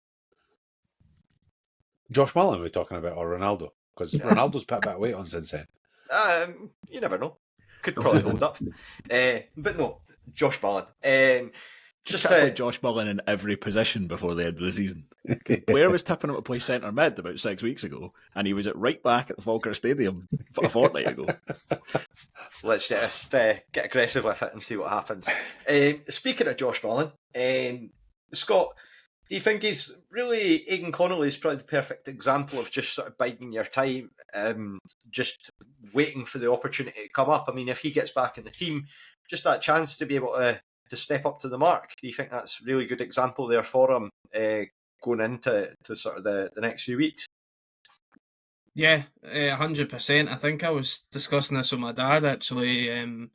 [SPEAKER 2] Josh Mullen we're talking about, or Ronaldo? Because Ronaldo's put a bit of weight on since then.
[SPEAKER 1] You never know. Could probably hold up. But no, Josh Mullen. Just
[SPEAKER 3] put Josh Mullen in every position before the end of the season. Blair was tipping him to play centre mid about 6 weeks ago, and he was at right back at the Falkirk Stadium a fortnight ago.
[SPEAKER 1] Let's just get aggressive with it and see what happens. Speaking of Josh Mullen, Scott, do you think he's really, Aidan Connolly is probably the perfect example of just sort of biding your time, just waiting for the opportunity to come up? I mean, if he gets back in the team, just that chance to be able to step up to the mark. Do you think that's a really good example there for him going into sort of the next few weeks?
[SPEAKER 5] Yeah, 100%. I think I was discussing this with my dad actually on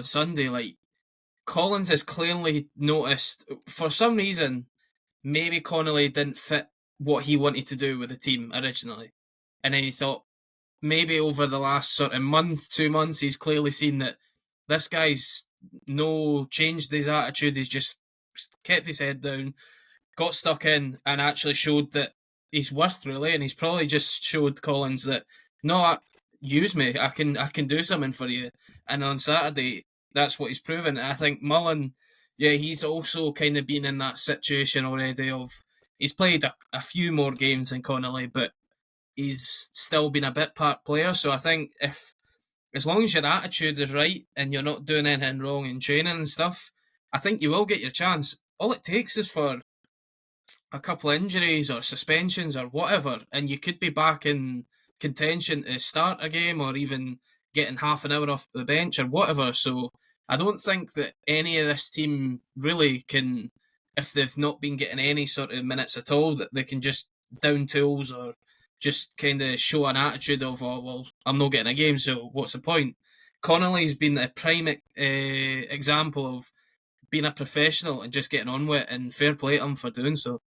[SPEAKER 5] Sunday. Like, Collins has clearly noticed, for some reason, maybe Connolly didn't fit what he wanted to do with the team originally. And then he thought, maybe over the last sort of month, 2 months, he's clearly seen that this guy's changed his attitude. He's just kept his head down, got stuck in, and actually showed that he's worth, really. And he's probably just showed Collins that, no, use me. I can do something for you. And on Saturday, that's what he's proven. I think Mullen, yeah, he's also kind of been in that situation already of he's played a few more games than Connolly, but he's still been a bit part player. So I think as long as your attitude is right and you're not doing anything wrong in training and stuff, I think you will get your chance. All it takes is for a couple of injuries or suspensions or whatever, and you could be back in contention to start a game or even getting half an hour off the bench or whatever. So I don't think that any of this team really can, if they've not been getting any sort of minutes at all, that they can just down tools or just kind of show an attitude of, oh, well, I'm not getting a game, so what's the point? Connolly's been a prime example of being a professional and just getting on with it, and fair play to him for doing so.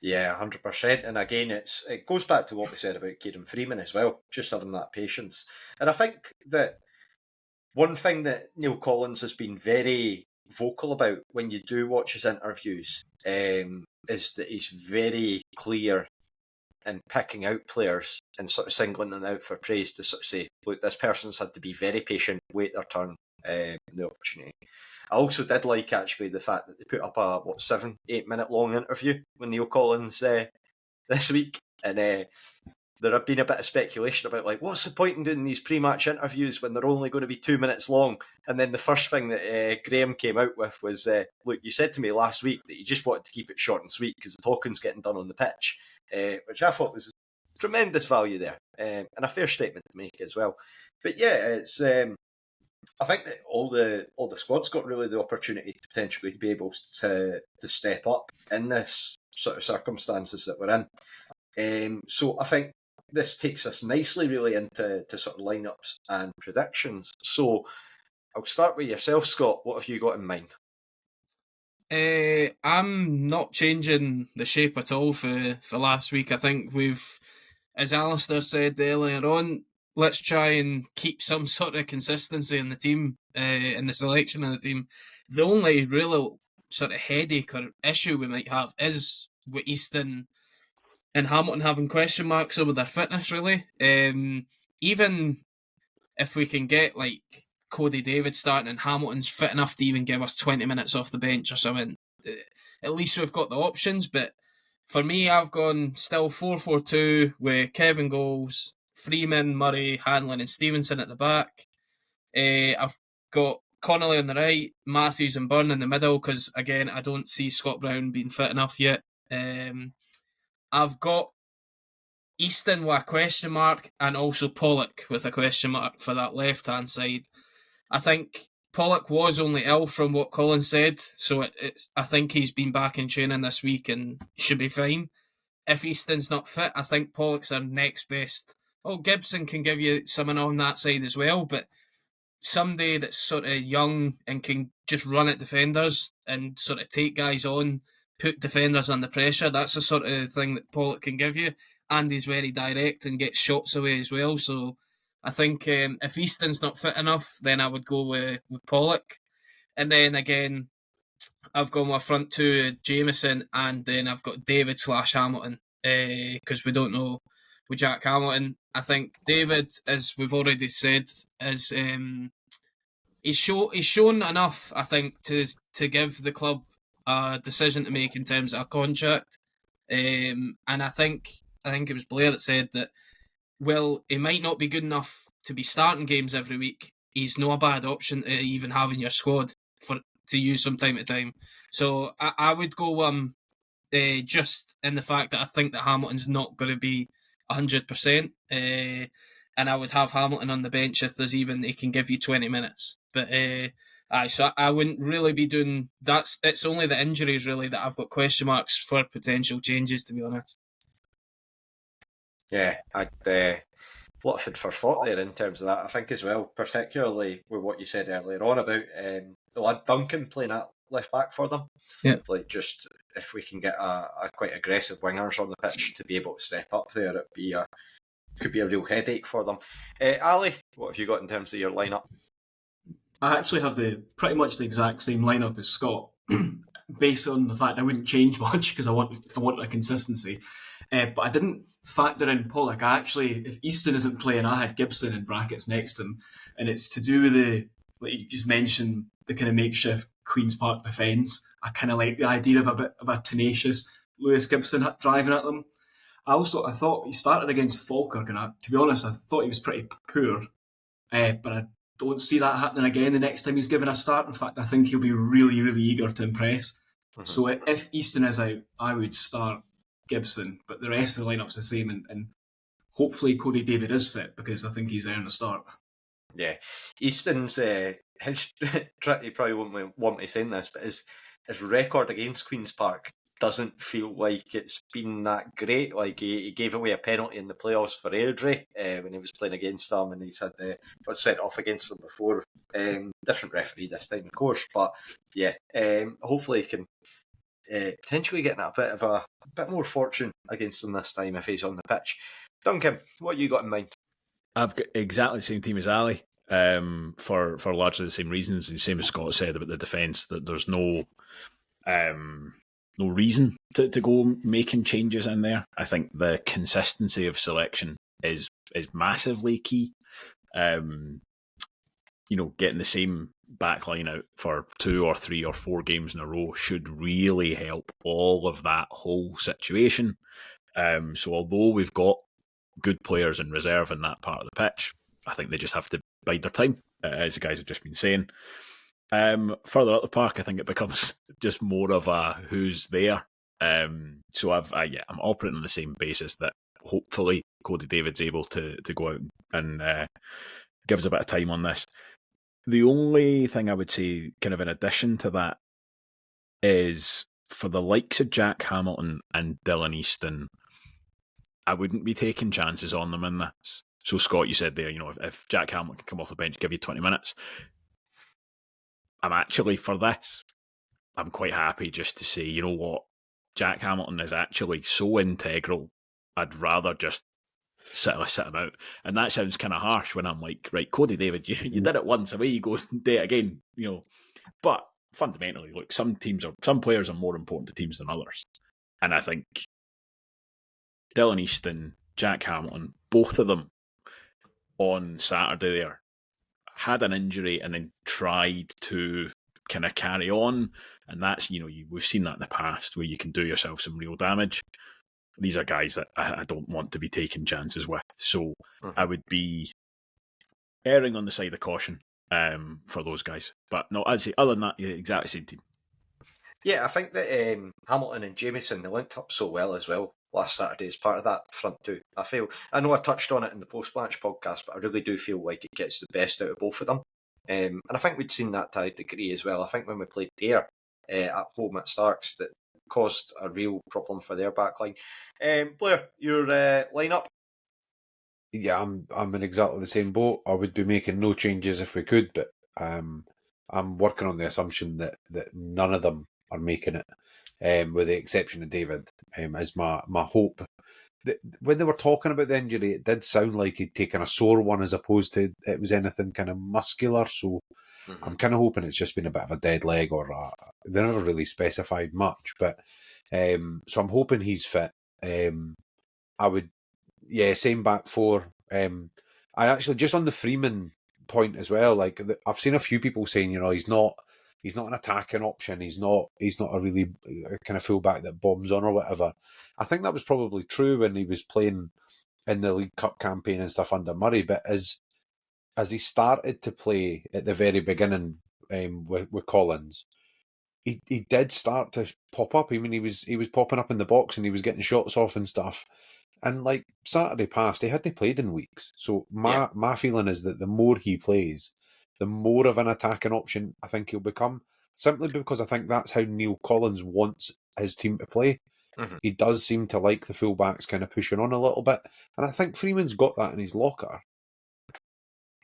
[SPEAKER 1] Yeah, 100%. And again, it goes back to what we said about Kieran Freeman as well, just having that patience. And I think that one thing that Neil Collins has been very vocal about when you do watch his interviews is that he's very clear in picking out players and sort of singling them out for praise to sort of say, look, this person's had to be very patient, wait their turn, the opportunity. I also did like actually the fact that they put up a 7-8 minute long interview with Neil Collins this week, and there have been a bit of speculation about like what's the point in doing these pre-match interviews when they're only going to be 2 minutes long. And then the first thing that Graham came out with was, look, you said to me last week that you just wanted to keep it short and sweet because the talking's getting done on the pitch, which I thought was tremendous value there, and a fair statement to make as well. But yeah, it's I think that all the squad's got really the opportunity to potentially be able to step up in this sort of circumstances that we're in. So I think this takes us nicely really into sort of lineups and predictions. So I'll start with yourself, Scott. What have you got in mind?
[SPEAKER 5] I'm not changing the shape at all for last week. I think we've, as Alistair said earlier on, let's try and keep some sort of consistency in the team, in the selection of the team. The only real sort of headache or issue we might have is with Easton and Hamilton having question marks over their fitness, really. Even if we can get like Cody David starting and Hamilton's fit enough to even give us 20 minutes off the bench or something, at least we've got the options. But for me, I've gone still 4-4-2 with Kevin goals, Freeman, Murray, Hanlon and Stevenson at the back. I've got Connolly on the right, Matthews and Byrne in the middle because, again, I don't see Scott Brown being fit enough yet. I've got Easton with a question mark and also Pollock with a question mark for that left-hand side. I think Pollock was only ill from what Colin said, so I think he's been back in training this week and should be fine. If Easton's not fit, I think Pollock's our next best. Oh, Gibson can give you something on that side as well, but somebody that's sort of young and can just run at defenders and sort of take guys on, put defenders under pressure, that's the sort of thing that Pollock can give you. And he's very direct and gets shots away as well. So I think if Easton's not fit enough, then I would go with Pollock. And then again, I've gone with a front two, Jameson, and then I've got David / Hamilton because we don't know with Jack Hamilton. I think David, as we've already said, is he's shown enough, I think, to give the club a decision to make in terms of a contract. And I think it was Blair that said that, well, he might not be good enough to be starting games every week. He's not a bad option to even have in your squad to use from time to time. So I would go just in the fact that I think that Hamilton's not going to be 100%, and I would have Hamilton on the bench if there's even he can give you 20 minutes. But so I wouldn't really be doing that. It's only the injuries really that I've got question marks for potential changes, to be honest.
[SPEAKER 1] Yeah, I'd a lot of food for thought there in terms of that. I think as well, particularly with what you said earlier on about the lad Duncan playing at left back for them.
[SPEAKER 5] Yeah,
[SPEAKER 1] like just if we can get a quite aggressive wingers on the pitch to be able to step up there, could be a real headache for them. Ali, what have you got in terms of your lineup?
[SPEAKER 4] I actually have pretty much the exact same lineup as Scott, based on the fact I wouldn't change much because I want a consistency. But I didn't factor in Pollock. If Easton isn't playing, I had Gibson in brackets next to him. And it's to do with like you just mentioned, the kind of makeshift Queen's Park defence. I kind of like the idea of a bit of a tenacious Lewis Gibson driving at them. I thought he started against Falkirk, and to be honest, I thought he was pretty poor. But I don't see that happening again the next time he's given a start. In fact, I think he'll be really, really eager to impress. Mm-hmm. So if Easton is out, I would start Gibson, but the rest of the lineup's the same, and hopefully Cody David is fit, because I think he's earned a start.
[SPEAKER 1] Yeah, Easton's he probably won't want me saying this, but his record against Queen's Park doesn't feel like it's been that great. Like he gave away a penalty in the playoffs for Airdrie when he was playing against them, and he's had got sent off against them before. Different referee this time, of course, but yeah, hopefully he can potentially get a bit more fortune against them this time if he's on the pitch. Duncan, what you got in mind?
[SPEAKER 3] I've got exactly the same team as Ali, for largely the same reasons. The same as Scott said about the defence, that there's no reason to go making changes in there. I think the consistency of selection is massively key. Getting the same backline out for 2 or 3 or 4 games in a row should really help all of that whole situation. So although we've got good players in reserve in that part of the pitch, I think they just have to bide their time, as the guys have just been saying. Further up the park, I think it becomes just more of a who's there. So I'm operating on the same basis that hopefully Cody David's able to go out and give us a bit of time on this. The only thing I would say, kind of in addition to that, is for the likes of Jack Hamilton and Dylan Easton, I wouldn't be taking chances on them in this. So Scott, you said there, if Jack Hamilton can come off the bench, give you 20 minutes. I'm actually, for this, I'm quite happy just to say, you know what, Jack Hamilton is actually so integral, I'd rather just sit him out. And that sounds kind of harsh when I'm like, right, Cody David, you did it once, away you go, do it again, But fundamentally, look, some players are more important to teams than others. And I think Dylan Easton, Jack Hamilton, both of them on Saturday there had an injury and then tried to kind of carry on. And that's, we've seen that in the past where you can do yourself some real damage. These are guys that I don't want to be taking chances with. So I would be erring on the side of caution for those guys. But no, I'd say other than that, yeah, exactly same team.
[SPEAKER 1] Yeah, I think that Hamilton and Jamieson, they linked up so well as well last Saturday as part of that front two. I know I touched on it in the post-match podcast, but I really do feel like it gets the best out of both of them. And I think we'd seen that to a degree as well. I think when we played there at home at Starks, that caused a real problem for their backline. Blair, your lineup?
[SPEAKER 2] Yeah, I'm in exactly the same boat. I would be making no changes if we could, but I'm working on the assumption that none of them are making it, with the exception of David, is my hope. When they were talking about the injury, it did sound like he'd taken a sore one as opposed to it was anything kind of muscular. So I'm kind of hoping it's just been a bit of a dead leg, or they never really specified much. But so I'm hoping he's fit. Same back four. I actually, just on the Freeman point as well, like I've seen a few people saying, he's not an attacking option. He's not a really kind of fullback that bombs on or whatever. I think that was probably true when he was playing in the League Cup campaign and stuff under Murray. But as he started to play at the very beginning with Collins, he did start to pop up. I mean, he was popping up in the box and he was getting shots off and stuff. And like Saturday passed, he hadn't played in weeks. So my feeling is that the more he plays, the more of an attacking option I think he'll become. Simply because I think that's how Neil Collins wants his team to play. He does seem to like the fullbacks kind of pushing on a little bit. And I think Freeman's got that in his locker.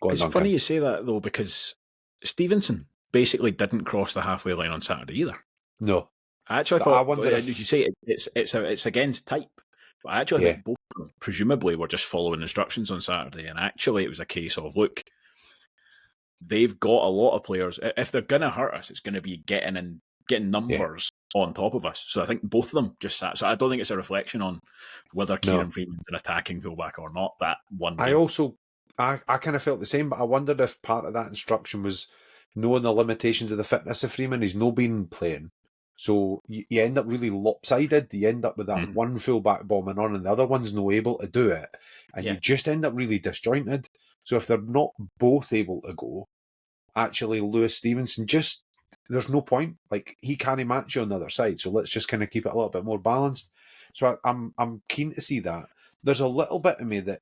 [SPEAKER 3] It's funny you say that, though, because Stevenson basically didn't cross the halfway line on Saturday either.
[SPEAKER 2] No.
[SPEAKER 3] I actually thought, as you say, it's against type. But I actually think both of them presumably were just following instructions on Saturday. And actually it was a case of, look, they've got a lot of players. If they're going to hurt us, it's going to be getting numbers on top of us. So I think both of them just sat. So I don't think it's a reflection on whether Kieran Freeman's an attacking fullback or not. That one.
[SPEAKER 2] I kind of felt the same, but I wondered if part of that instruction was knowing the limitations of the fitness of Freeman. He's no been playing. So you end up really lopsided. You end up with that one fullback bombing on and the other one's no able to do it. And you just end up really disjointed. So if they're not both able to go, actually Lewis Stevenson there's no point. Like, he can't match you on the other side. So let's just kind of keep it a little bit more balanced. So I'm keen to see that. There's a little bit of me that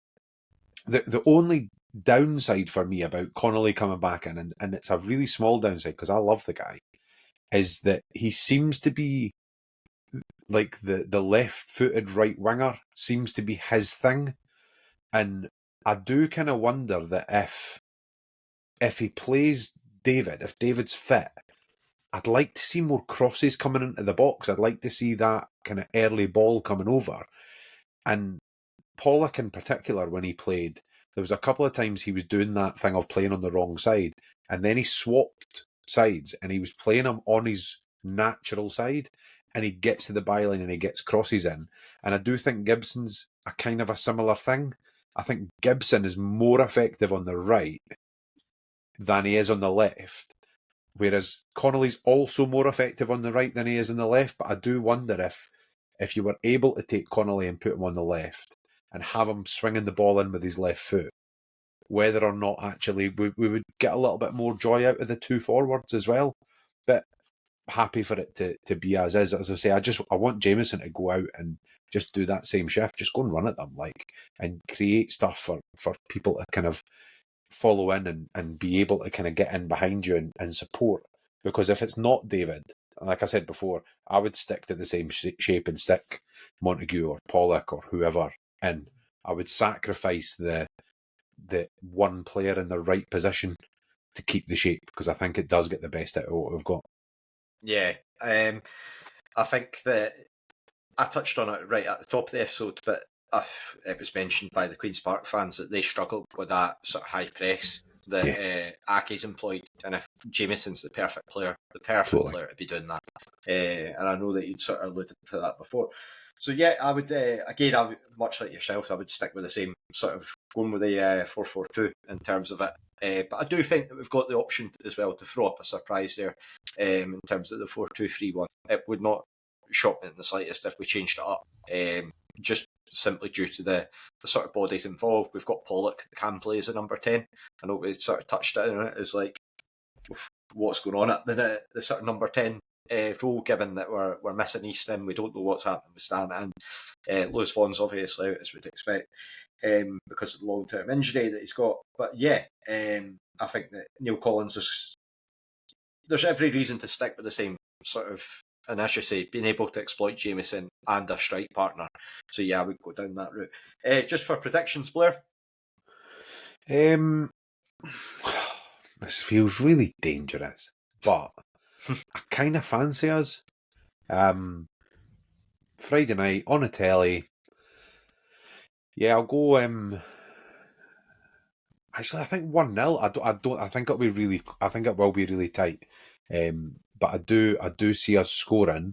[SPEAKER 2] the only downside for me about Connolly coming back in, and it's a really small downside because I love the guy, is that he seems to be like the left-footed right winger seems to be his thing. And I do kind of wonder that if he plays David, if David's fit, I'd like to see more crosses coming into the box. I'd like to see that kind of early ball coming over. And Pollock in particular, when he played, there was a couple of times he was doing that thing of playing on the wrong side, and then he swapped sides and he was playing him on his natural side, and he gets to the byline and he gets crosses in. And I do think Gibson's a kind of a similar thing. I think Gibson is more effective on the right than he is on the left, whereas Connolly's also more effective on the right than he is on the left. But I do wonder if you were able to take Connolly and put him on the left and have him swinging the ball in with his left foot, whether or not actually we would get a little bit more joy out of the two forwards as well. But happy for it to be as is. As I say, I want Jameson to go out and just do that same shift, just go and run at them, and create stuff for people to kind of follow in and be able to kind of get in behind you and support. Because if it's not David, like I said before, I would stick to the same shape and stick Montague or Pollock or whoever in. I would sacrifice the one player in the right position to keep the shape, because I think it does get the best out of what we've got.
[SPEAKER 1] Yeah, I think that I touched on it right at the top of the episode, but it was mentioned by the Queen's Park fans that they struggled with that sort of high press that Aki's employed, and if Jameson's the perfect player to be doing that, and I know that you'd sort of alluded to that before. So yeah, I would again, I would, much like yourself, I would stick with the same sort of going with the 4-4-2 in terms of it. But I do think that we've got the option as well to throw up a surprise there in terms of the 4-2-3-1. It would not shock me in the slightest if we changed it up, just simply due to the sort of bodies involved. We've got Pollock that can play as a number 10. I know we sort of touched on it as like what's going on at the sort of number 10 role, given that we're missing Easton. We don't know what's happening with Stan, and Lewis Vaughan's obviously out, as we'd expect, because of the long-term injury that he's got. But yeah, I think that Neil Collins there's every reason to stick with the same sort of, and as you say, being able to exploit Jameson and a strike partner. So yeah, I would go down that route. Just for predictions, Blair?
[SPEAKER 2] This feels really dangerous, but I kind of fancy us. Friday night on a telly. Yeah, I'll go. Actually, I think 1-0. I think it'll be really. I think it will be really tight. But I do see us scoring.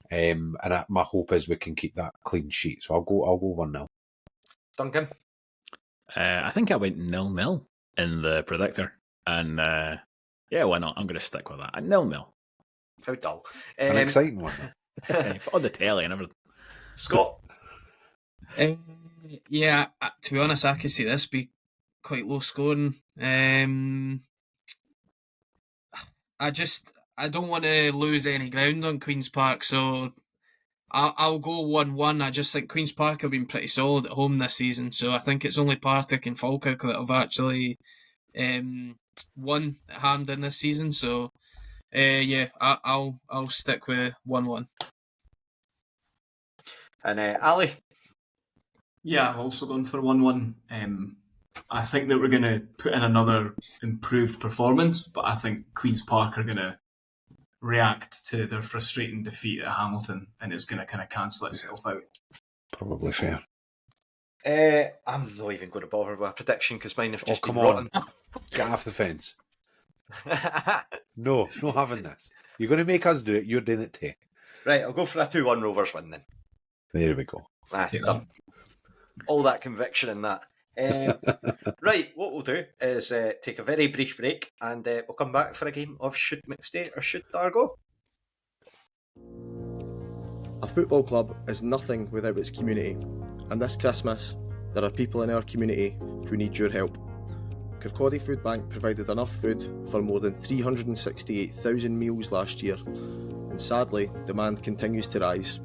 [SPEAKER 2] And my hope is we can keep that clean sheet. So I'll go 1-0.
[SPEAKER 1] Duncan?
[SPEAKER 3] I think I went 0-0 in the predictor, and yeah, why not? I'm going to stick with that. 0-0.
[SPEAKER 1] How dull.
[SPEAKER 2] An exciting one.
[SPEAKER 3] On the telly and everything.
[SPEAKER 1] Scott?
[SPEAKER 5] Yeah, to be honest, I can see this be quite low scoring. I don't want to lose any ground on Queen's Park, so I'll go 1-1. I just think Queen's Park have been pretty solid at home this season, so I think it's only Partick and Falkirk that have actually won at Hampden this season. So yeah, I'll stick with 1-1.
[SPEAKER 1] And Ali?
[SPEAKER 4] Yeah, I've also gone for 1-1. I think that we're going to put in another improved performance, but I think Queen's Park are going to react to their frustrating defeat at Hamilton, and it's going to kind of cancel itself out.
[SPEAKER 2] Probably fair.
[SPEAKER 1] I'm not even going to bother with a prediction because mine have just
[SPEAKER 2] come
[SPEAKER 1] been
[SPEAKER 2] on.
[SPEAKER 1] rotten.
[SPEAKER 2] Get off the fence. No having this. You're going to make us do it. You're doing it too.
[SPEAKER 1] Right, I'll go for a 2-1 Rovers win then.
[SPEAKER 2] There we go.
[SPEAKER 4] Take
[SPEAKER 1] Done. All that conviction in that. Right, what we'll do is take a very brief break and we'll come back for a game of Should McStay or Should Dargo.
[SPEAKER 6] A football club is nothing without its community, and this Christmas there are people in our community who need your help. Kirkcaldy Food Bank provided enough food for more than 368,000 meals last year, and sadly demand continues to rise.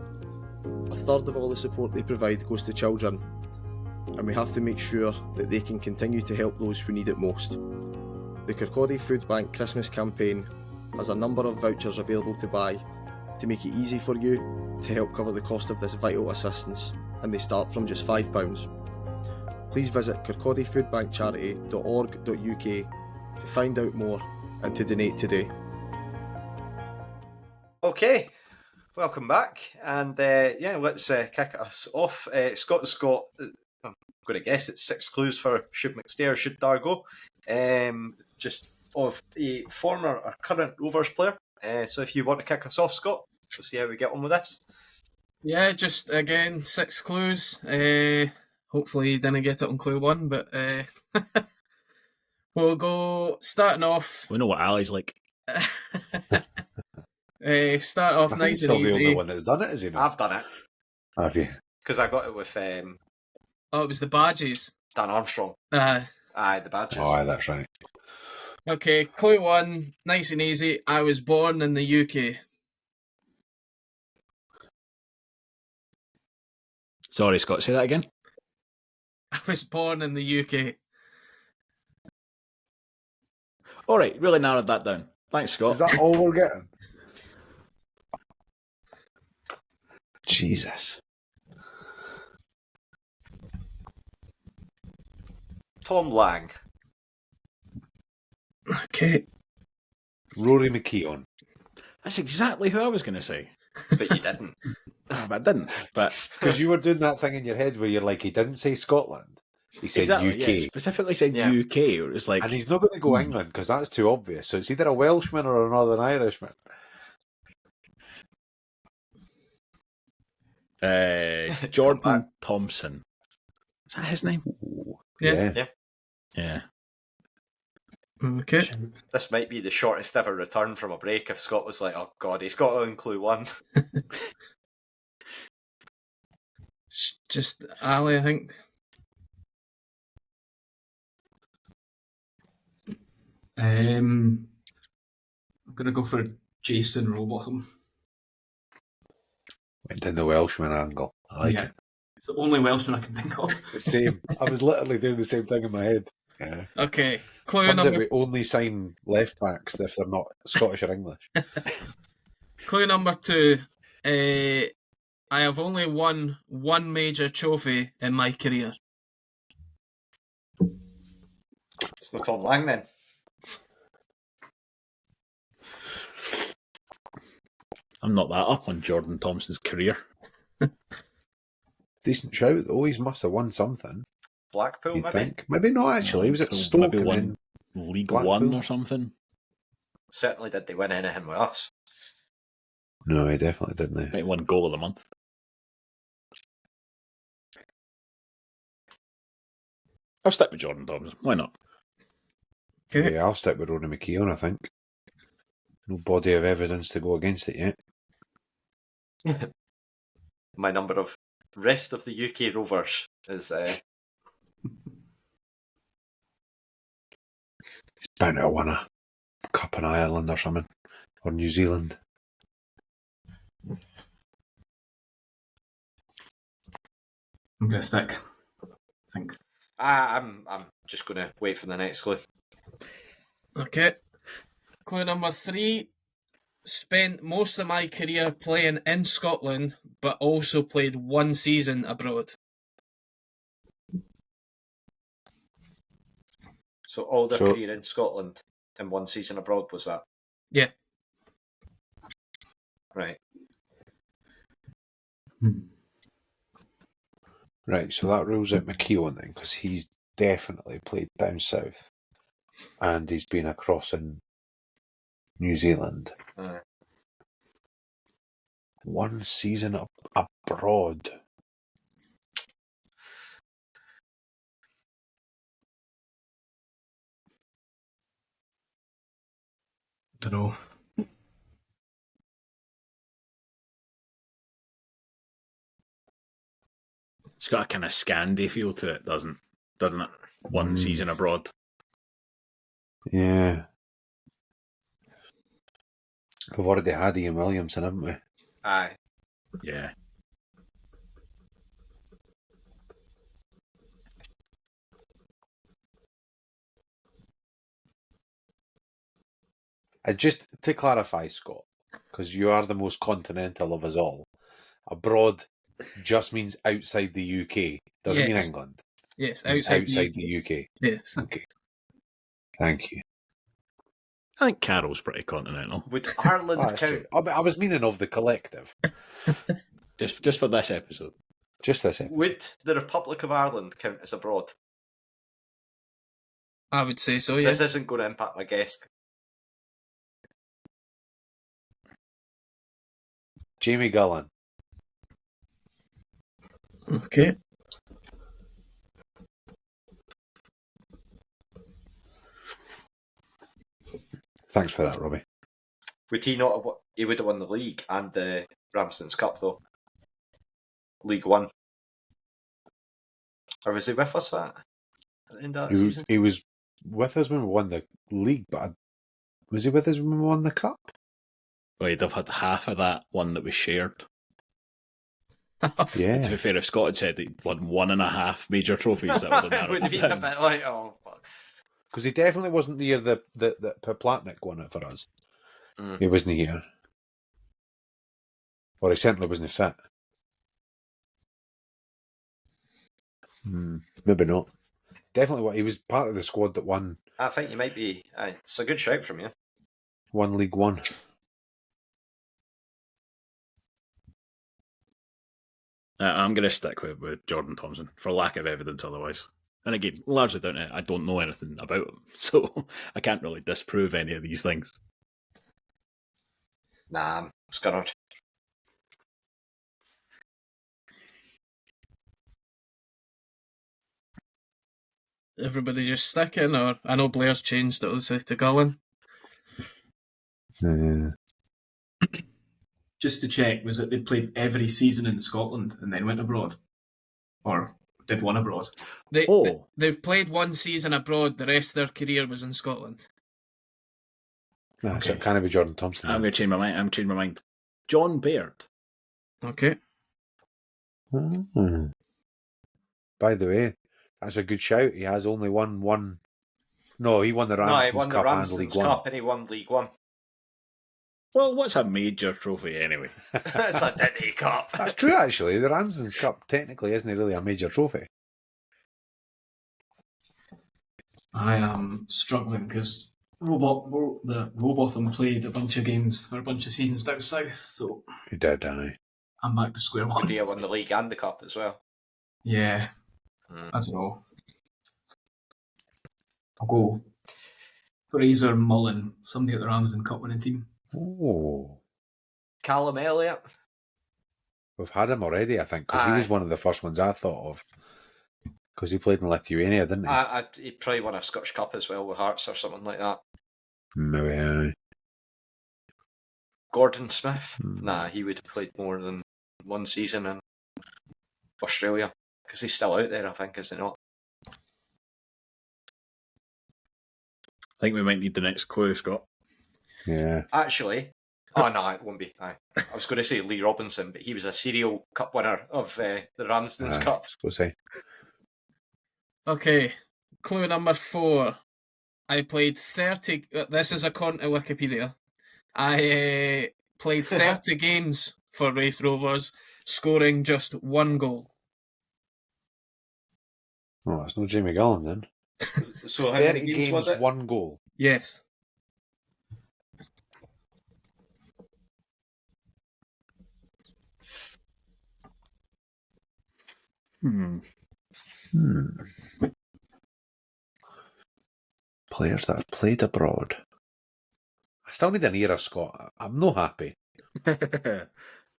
[SPEAKER 6] A third of all the support they provide goes to children, and we have to make sure that they can continue to help those who need it most. The Kirkcaldy Food Bank Christmas campaign has a number of vouchers available to buy to make it easy for you to help cover the cost of this vital assistance, and they start from just £5. Please visit kirkcaldyfoodbankcharity.org.uk to find out more and to donate today.
[SPEAKER 1] Okay, welcome back, and let's kick us off. Scott's got, I'm going to guess it's 6 clues for Should McStay or Should Dargo, just of a former or current Rovers player. So if you want to kick us off, Scott, we'll see how we get on with this.
[SPEAKER 5] Yeah, just again 6 clues. Hopefully you didn't get it on clue 1, but we'll go starting off.
[SPEAKER 3] We know what Ali's like.
[SPEAKER 5] Start off
[SPEAKER 2] I think
[SPEAKER 5] nice
[SPEAKER 2] he's still
[SPEAKER 5] and
[SPEAKER 2] the only
[SPEAKER 5] easy.
[SPEAKER 2] one that's done it, is he not?
[SPEAKER 1] I've done it
[SPEAKER 2] Have you?
[SPEAKER 1] because I got it with
[SPEAKER 5] Oh, it was the badges.
[SPEAKER 1] Dan Armstrong.
[SPEAKER 5] Uh,
[SPEAKER 1] Aye, the badges.
[SPEAKER 2] Oh, aye, that's right.
[SPEAKER 5] okay, clue 1, nice and easy. I was born in the UK.
[SPEAKER 3] Sorry, Scott, say that again.
[SPEAKER 5] I was born in the UK.
[SPEAKER 3] All right, really narrowed that down. Thanks, Scott.
[SPEAKER 2] Is that all we're getting? Jesus.
[SPEAKER 1] Tom Lang.
[SPEAKER 5] Okay.
[SPEAKER 2] Rory McKeown.
[SPEAKER 3] That's exactly who I was going to say.
[SPEAKER 1] But you didn't.
[SPEAKER 3] But I didn't. But
[SPEAKER 2] Because you were doing that thing in your head where you're like, he didn't say Scotland. He said
[SPEAKER 3] exactly,
[SPEAKER 2] UK.
[SPEAKER 3] yeah, specifically said
[SPEAKER 1] Yeah.
[SPEAKER 3] UK. It was like,
[SPEAKER 2] And he's not going to go England because that's too obvious. So it's either a Welshman or a Northern Irishman.
[SPEAKER 3] Jordan Thompson. Is that his name?
[SPEAKER 5] Yeah.
[SPEAKER 3] Yeah.
[SPEAKER 5] Okay.
[SPEAKER 1] This might be the shortest ever return from a break if Scott was like, oh God, he's got on clue 1.
[SPEAKER 5] It's just Ali, I think.
[SPEAKER 4] I'm going to go for Jason Rowbottom.
[SPEAKER 2] Went in the Welshman angle. I like it.
[SPEAKER 4] It's the only Welshman I can think of.
[SPEAKER 2] Same. I was literally doing the same thing in my head. Yeah.
[SPEAKER 5] Okay. Clue
[SPEAKER 2] Turns out
[SPEAKER 5] number
[SPEAKER 2] we only sign left backs if they're not Scottish or English.
[SPEAKER 5] Clue number 2. I have only won one major trophy in my career.
[SPEAKER 1] It's not Tom Lang then.
[SPEAKER 3] I'm not that up on Jordan Thompson's career.
[SPEAKER 2] Decent shout though. He must have won something.
[SPEAKER 1] Blackpool,
[SPEAKER 2] You'd
[SPEAKER 1] maybe?
[SPEAKER 2] think. Maybe not actually. He was at
[SPEAKER 3] So
[SPEAKER 2] Stoke
[SPEAKER 3] maybe
[SPEAKER 2] and
[SPEAKER 3] won
[SPEAKER 2] then
[SPEAKER 3] League
[SPEAKER 2] Blackpool.
[SPEAKER 3] 1 or something.
[SPEAKER 1] Certainly did they win anything with us.
[SPEAKER 2] No, he definitely didn't.
[SPEAKER 3] Might won goal of the month. I'll stick with Jordan Thompson. Why not?
[SPEAKER 5] Okay.
[SPEAKER 2] Yeah, I'll stick with Rory McKeown, I think. No body of evidence to go against it yet.
[SPEAKER 1] My number of rest of the UK Rovers is
[SPEAKER 2] He's bound to have won a cup in Ireland or something. Or New Zealand.
[SPEAKER 4] I'm going to stick, I think.
[SPEAKER 1] I'm just going to wait for the next clue.
[SPEAKER 5] Okay. Clue number 3. Spent most of my career playing in Scotland, but also played one season abroad.
[SPEAKER 1] So all their
[SPEAKER 2] So-
[SPEAKER 1] career in Scotland and one season abroad was that?
[SPEAKER 5] Yeah.
[SPEAKER 1] Right.
[SPEAKER 2] Right, so that rules out McKeown then, because he's definitely played down south. And he's been across in New Zealand. One season abroad.
[SPEAKER 4] Don't know.
[SPEAKER 3] It's got a kind of Scandi feel to it, doesn't it? One season abroad.
[SPEAKER 2] Yeah. We've already had Ian Williamson, haven't we?
[SPEAKER 1] Aye.
[SPEAKER 3] Yeah.
[SPEAKER 2] Just to clarify, Scott, because you are the most continental of us all, abroad just means outside the UK. Doesn't mean
[SPEAKER 5] Yes.
[SPEAKER 2] England.
[SPEAKER 5] Yes,
[SPEAKER 2] It's outside the UK.
[SPEAKER 5] Yes.
[SPEAKER 2] Okay. Thank you.
[SPEAKER 3] I think Carol's pretty continental.
[SPEAKER 1] Would Ireland
[SPEAKER 2] That's
[SPEAKER 1] count?
[SPEAKER 2] true. I was meaning of the collective.
[SPEAKER 3] Just for this episode.
[SPEAKER 2] Just this episode.
[SPEAKER 1] Would the Republic of Ireland count as abroad?
[SPEAKER 5] I would say so, yeah.
[SPEAKER 1] This isn't going to impact my guess.
[SPEAKER 2] Jamie Gullen.
[SPEAKER 5] Okay.
[SPEAKER 2] Thanks for that, Robbie.
[SPEAKER 1] Would he not have? He would have won the league and the Ramsden's Cup though. League One. Or was he with us at the end of the season?
[SPEAKER 2] He was with us when we won the league, but was he with us when we won the cup?
[SPEAKER 3] Well, he'd have had half of that one that was shared. To
[SPEAKER 2] Yeah.
[SPEAKER 3] be fair, if Scott had said he won 1.5 major trophies, that would have
[SPEAKER 1] would have
[SPEAKER 3] narrowed
[SPEAKER 1] been
[SPEAKER 3] it
[SPEAKER 1] a
[SPEAKER 3] down.
[SPEAKER 1] bit like, oh, fuck.
[SPEAKER 2] Because he definitely wasn't near the Platnik won it for us.
[SPEAKER 1] Mm.
[SPEAKER 2] He wasn't here. Or he certainly wasn't fit. Maybe not. Definitely what he was part of the squad that won
[SPEAKER 1] I think you might be. It's a good shout from you.
[SPEAKER 2] League One.
[SPEAKER 3] I'm going to stick with Jordan Thompson for lack of evidence otherwise. And again, largely down to I don't know anything about him, so I can't really disprove any of these things.
[SPEAKER 1] Nah, I'm scunnered.
[SPEAKER 5] Everybody just sticking, or I know Blair's changed it obviously to Gullen.
[SPEAKER 4] Just to check, was it they played every season in Scotland and then went abroad? Or did one abroad?
[SPEAKER 5] They've played one season abroad, the rest of their career was in Scotland.
[SPEAKER 2] Nah, so it can't be Jordan Thompson.
[SPEAKER 3] I'm going to change my mind. John Baird.
[SPEAKER 5] Okay.
[SPEAKER 2] By the way, that's a good shout. He has only won one. No, he won the
[SPEAKER 1] No, he
[SPEAKER 2] Ramsden's
[SPEAKER 1] won the
[SPEAKER 2] Cup and
[SPEAKER 1] Ramsden's
[SPEAKER 2] League One.
[SPEAKER 1] Cup and he won League One.
[SPEAKER 3] Well, what's a major trophy anyway?
[SPEAKER 1] It's a Diddy Cup.
[SPEAKER 2] That's true, actually. The Ramsden's Cup technically isn't really a major trophy.
[SPEAKER 4] I am struggling because Robotham played a bunch of games or a bunch of seasons down south, so
[SPEAKER 2] He did, aye.
[SPEAKER 4] I'm back to square one.
[SPEAKER 1] Dia won the league and the cup as well.
[SPEAKER 4] Yeah, I don't know. I'll go Fraser Mullen, somebody at the Ramsden Cup winning team.
[SPEAKER 2] Oh.
[SPEAKER 1] Callum Elliott.
[SPEAKER 2] We've had him already, I think, because he was one of the first ones I thought of. Because he played in Lithuania, didn't he?
[SPEAKER 1] He probably won a Scottish Cup as well with Hearts or something like that.
[SPEAKER 2] Maybe, aye.
[SPEAKER 1] Gordon Smith. Nah, he would have played more than one season in Australia. Because he's still out there, I think, is he not?
[SPEAKER 3] I think we might need the next clue, Scott.
[SPEAKER 2] Yeah.
[SPEAKER 1] Actually, oh no, it won't be. Aye. I was going to say Lee Robinson, but he was a serial cup winner of the Ramsden's Cup.
[SPEAKER 2] I was going to say.
[SPEAKER 5] Okay, clue number 4. I played 30... This is according to Wikipedia. I played 30 games for Raith Rovers, scoring just 1 goal.
[SPEAKER 2] Oh, it's no Jamie Gullen then.
[SPEAKER 1] So how many
[SPEAKER 2] 30
[SPEAKER 1] games was it?
[SPEAKER 2] 1 goal.
[SPEAKER 5] Yes.
[SPEAKER 2] Players that have played abroad. I still need an era, Scott. I'm not happy.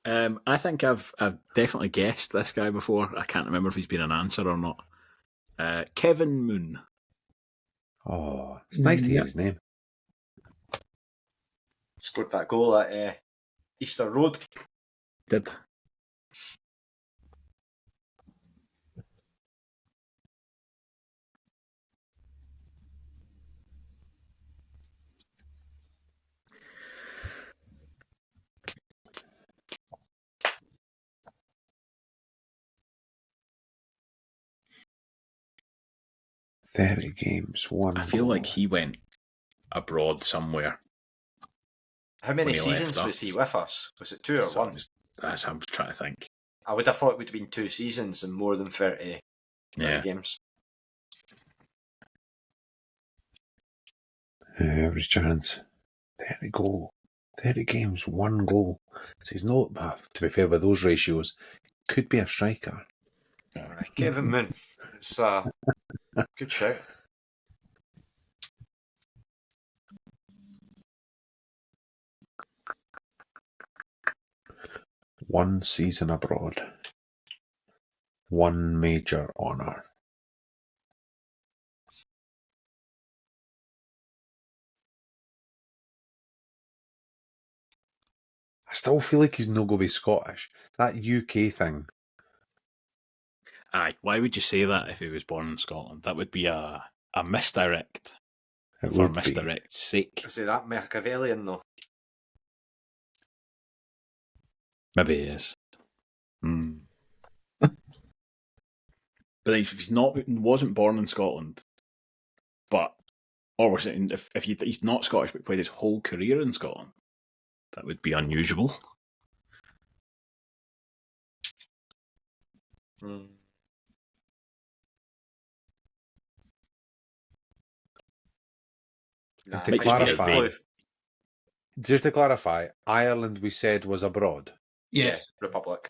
[SPEAKER 3] I think I've definitely guessed this guy before. I can't remember if he's been an answer or not. Kevin Moon.
[SPEAKER 2] Oh, it's nice to hear his name.
[SPEAKER 1] Scored that goal at Easter Road.
[SPEAKER 3] Did.
[SPEAKER 2] "30 games, one."
[SPEAKER 3] I feel
[SPEAKER 2] goal.
[SPEAKER 3] like he went abroad somewhere.
[SPEAKER 1] How many
[SPEAKER 3] When he left
[SPEAKER 1] seasons was
[SPEAKER 3] us.
[SPEAKER 1] he with us? Was it 2 or
[SPEAKER 3] So
[SPEAKER 1] 1?
[SPEAKER 3] that's what I'm trying to think.
[SPEAKER 1] I would have thought it would have been 2 seasons and more than 30
[SPEAKER 3] Yeah.
[SPEAKER 1] games.
[SPEAKER 2] Every chance. 30 games, one goal. So he's not, to be fair, with those ratios, could be a striker.
[SPEAKER 1] Kevin Moon. It's a good shout.
[SPEAKER 2] One season abroad. One major honour. I still feel like he's not going to be Scottish. That UK thing.
[SPEAKER 3] Aye, why would you say that if he was born in Scotland? That would be a misdirect
[SPEAKER 2] It
[SPEAKER 3] for
[SPEAKER 2] would be.
[SPEAKER 3] misdirect's sake.
[SPEAKER 1] Is he that Machiavellian though?
[SPEAKER 3] Maybe he is. But if he's wasn't born in Scotland, or was it if he's not Scottish but played his whole career in Scotland, that would be unusual.
[SPEAKER 1] Nah,
[SPEAKER 2] To
[SPEAKER 1] I think it's
[SPEAKER 2] clarify-
[SPEAKER 1] been a clue.
[SPEAKER 2] Just to clarify, Ireland we said was abroad.
[SPEAKER 5] Yes.
[SPEAKER 1] Yeah, Republic.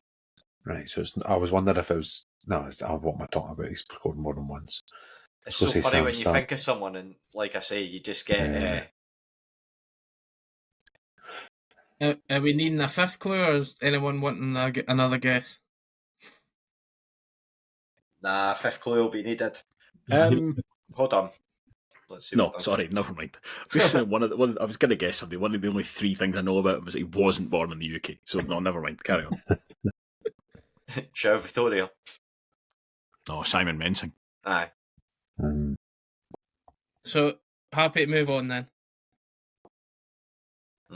[SPEAKER 2] Right, so I was wondering if it was... No, what am I talking about? He's scored more than once.
[SPEAKER 1] It's
[SPEAKER 2] Let's
[SPEAKER 1] so
[SPEAKER 2] go say
[SPEAKER 1] funny
[SPEAKER 2] Sam
[SPEAKER 1] when you
[SPEAKER 2] Stark.
[SPEAKER 1] think of someone and, like I say, you just get...
[SPEAKER 5] Are we needing a fifth clue, or is anyone wanting another guess?
[SPEAKER 1] Nah, fifth clue will be needed. Hold on. Let's see.
[SPEAKER 3] No,
[SPEAKER 1] what Duncan-
[SPEAKER 3] sorry, never mind. Just saying I was going to guess something. One of the only 3 things I know about him is that he wasn't born in the UK. So no, never mind. Carry on.
[SPEAKER 1] Shout Victoria.
[SPEAKER 3] Oh, Simon Mensing.
[SPEAKER 1] Aye.
[SPEAKER 5] So, happy to move on then.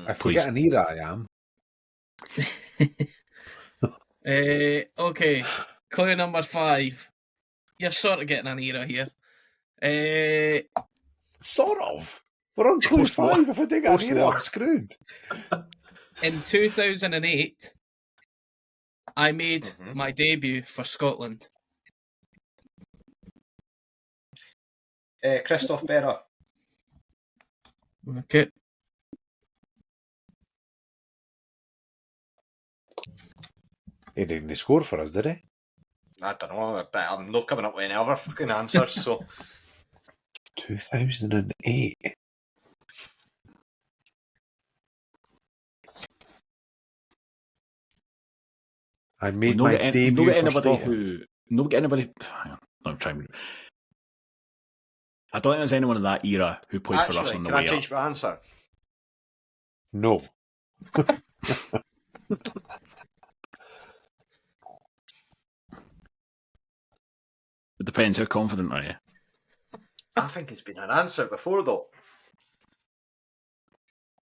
[SPEAKER 2] I forget an era I am.
[SPEAKER 5] Okay, clue number 5. You're sort of getting an era here.
[SPEAKER 2] Sort of. We're on clue 5. If I dig an era, I'm screwed.
[SPEAKER 5] In 2008, I made
[SPEAKER 1] Mhm.
[SPEAKER 5] my debut for Scotland.
[SPEAKER 1] Christoph Berra.
[SPEAKER 5] Okay.
[SPEAKER 2] He didn't score for us, did he?
[SPEAKER 1] I don't know, but I'm not coming up with any other fucking answers, so...
[SPEAKER 2] 2008. I made my debut for Scotland.
[SPEAKER 3] Hang on, I'm trying. I don't think there's anyone in that era who played for us
[SPEAKER 1] Actually,
[SPEAKER 3] on the
[SPEAKER 1] can I
[SPEAKER 3] way up.
[SPEAKER 1] change my answer?
[SPEAKER 2] No.
[SPEAKER 3] It depends. How confident are you?
[SPEAKER 1] I think it's been an answer before, though.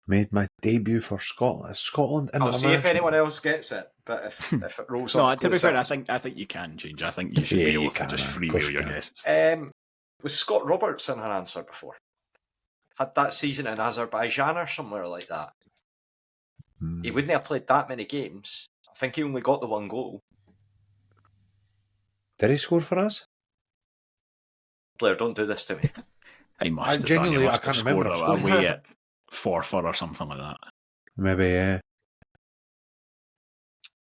[SPEAKER 2] Made my debut for Scotland. Is Scotland
[SPEAKER 1] I'll see if
[SPEAKER 2] international?
[SPEAKER 1] anyone else gets it, but if it rolls
[SPEAKER 3] No,
[SPEAKER 1] up
[SPEAKER 3] to be
[SPEAKER 1] closer...
[SPEAKER 3] fair, I think you can change. I think you should
[SPEAKER 2] Yeah,
[SPEAKER 3] be
[SPEAKER 2] you
[SPEAKER 3] able to
[SPEAKER 2] can,
[SPEAKER 3] just
[SPEAKER 2] of
[SPEAKER 3] freewheel
[SPEAKER 2] course you
[SPEAKER 3] your
[SPEAKER 2] can.
[SPEAKER 3] guesses.
[SPEAKER 1] Was Scott Robertson an answer before? Had that season in Azerbaijan or somewhere like that. He wouldn't have played that many games. I think he only got the 1 goal.
[SPEAKER 2] Did he score for us?
[SPEAKER 1] Blair, don't do this to me.
[SPEAKER 3] I must have
[SPEAKER 2] genuinely,
[SPEAKER 3] done.
[SPEAKER 2] I
[SPEAKER 3] Must
[SPEAKER 2] can't
[SPEAKER 3] have
[SPEAKER 2] remember
[SPEAKER 3] scored
[SPEAKER 2] scoring.
[SPEAKER 3] away at Forfar or something like that.
[SPEAKER 2] Maybe, yeah.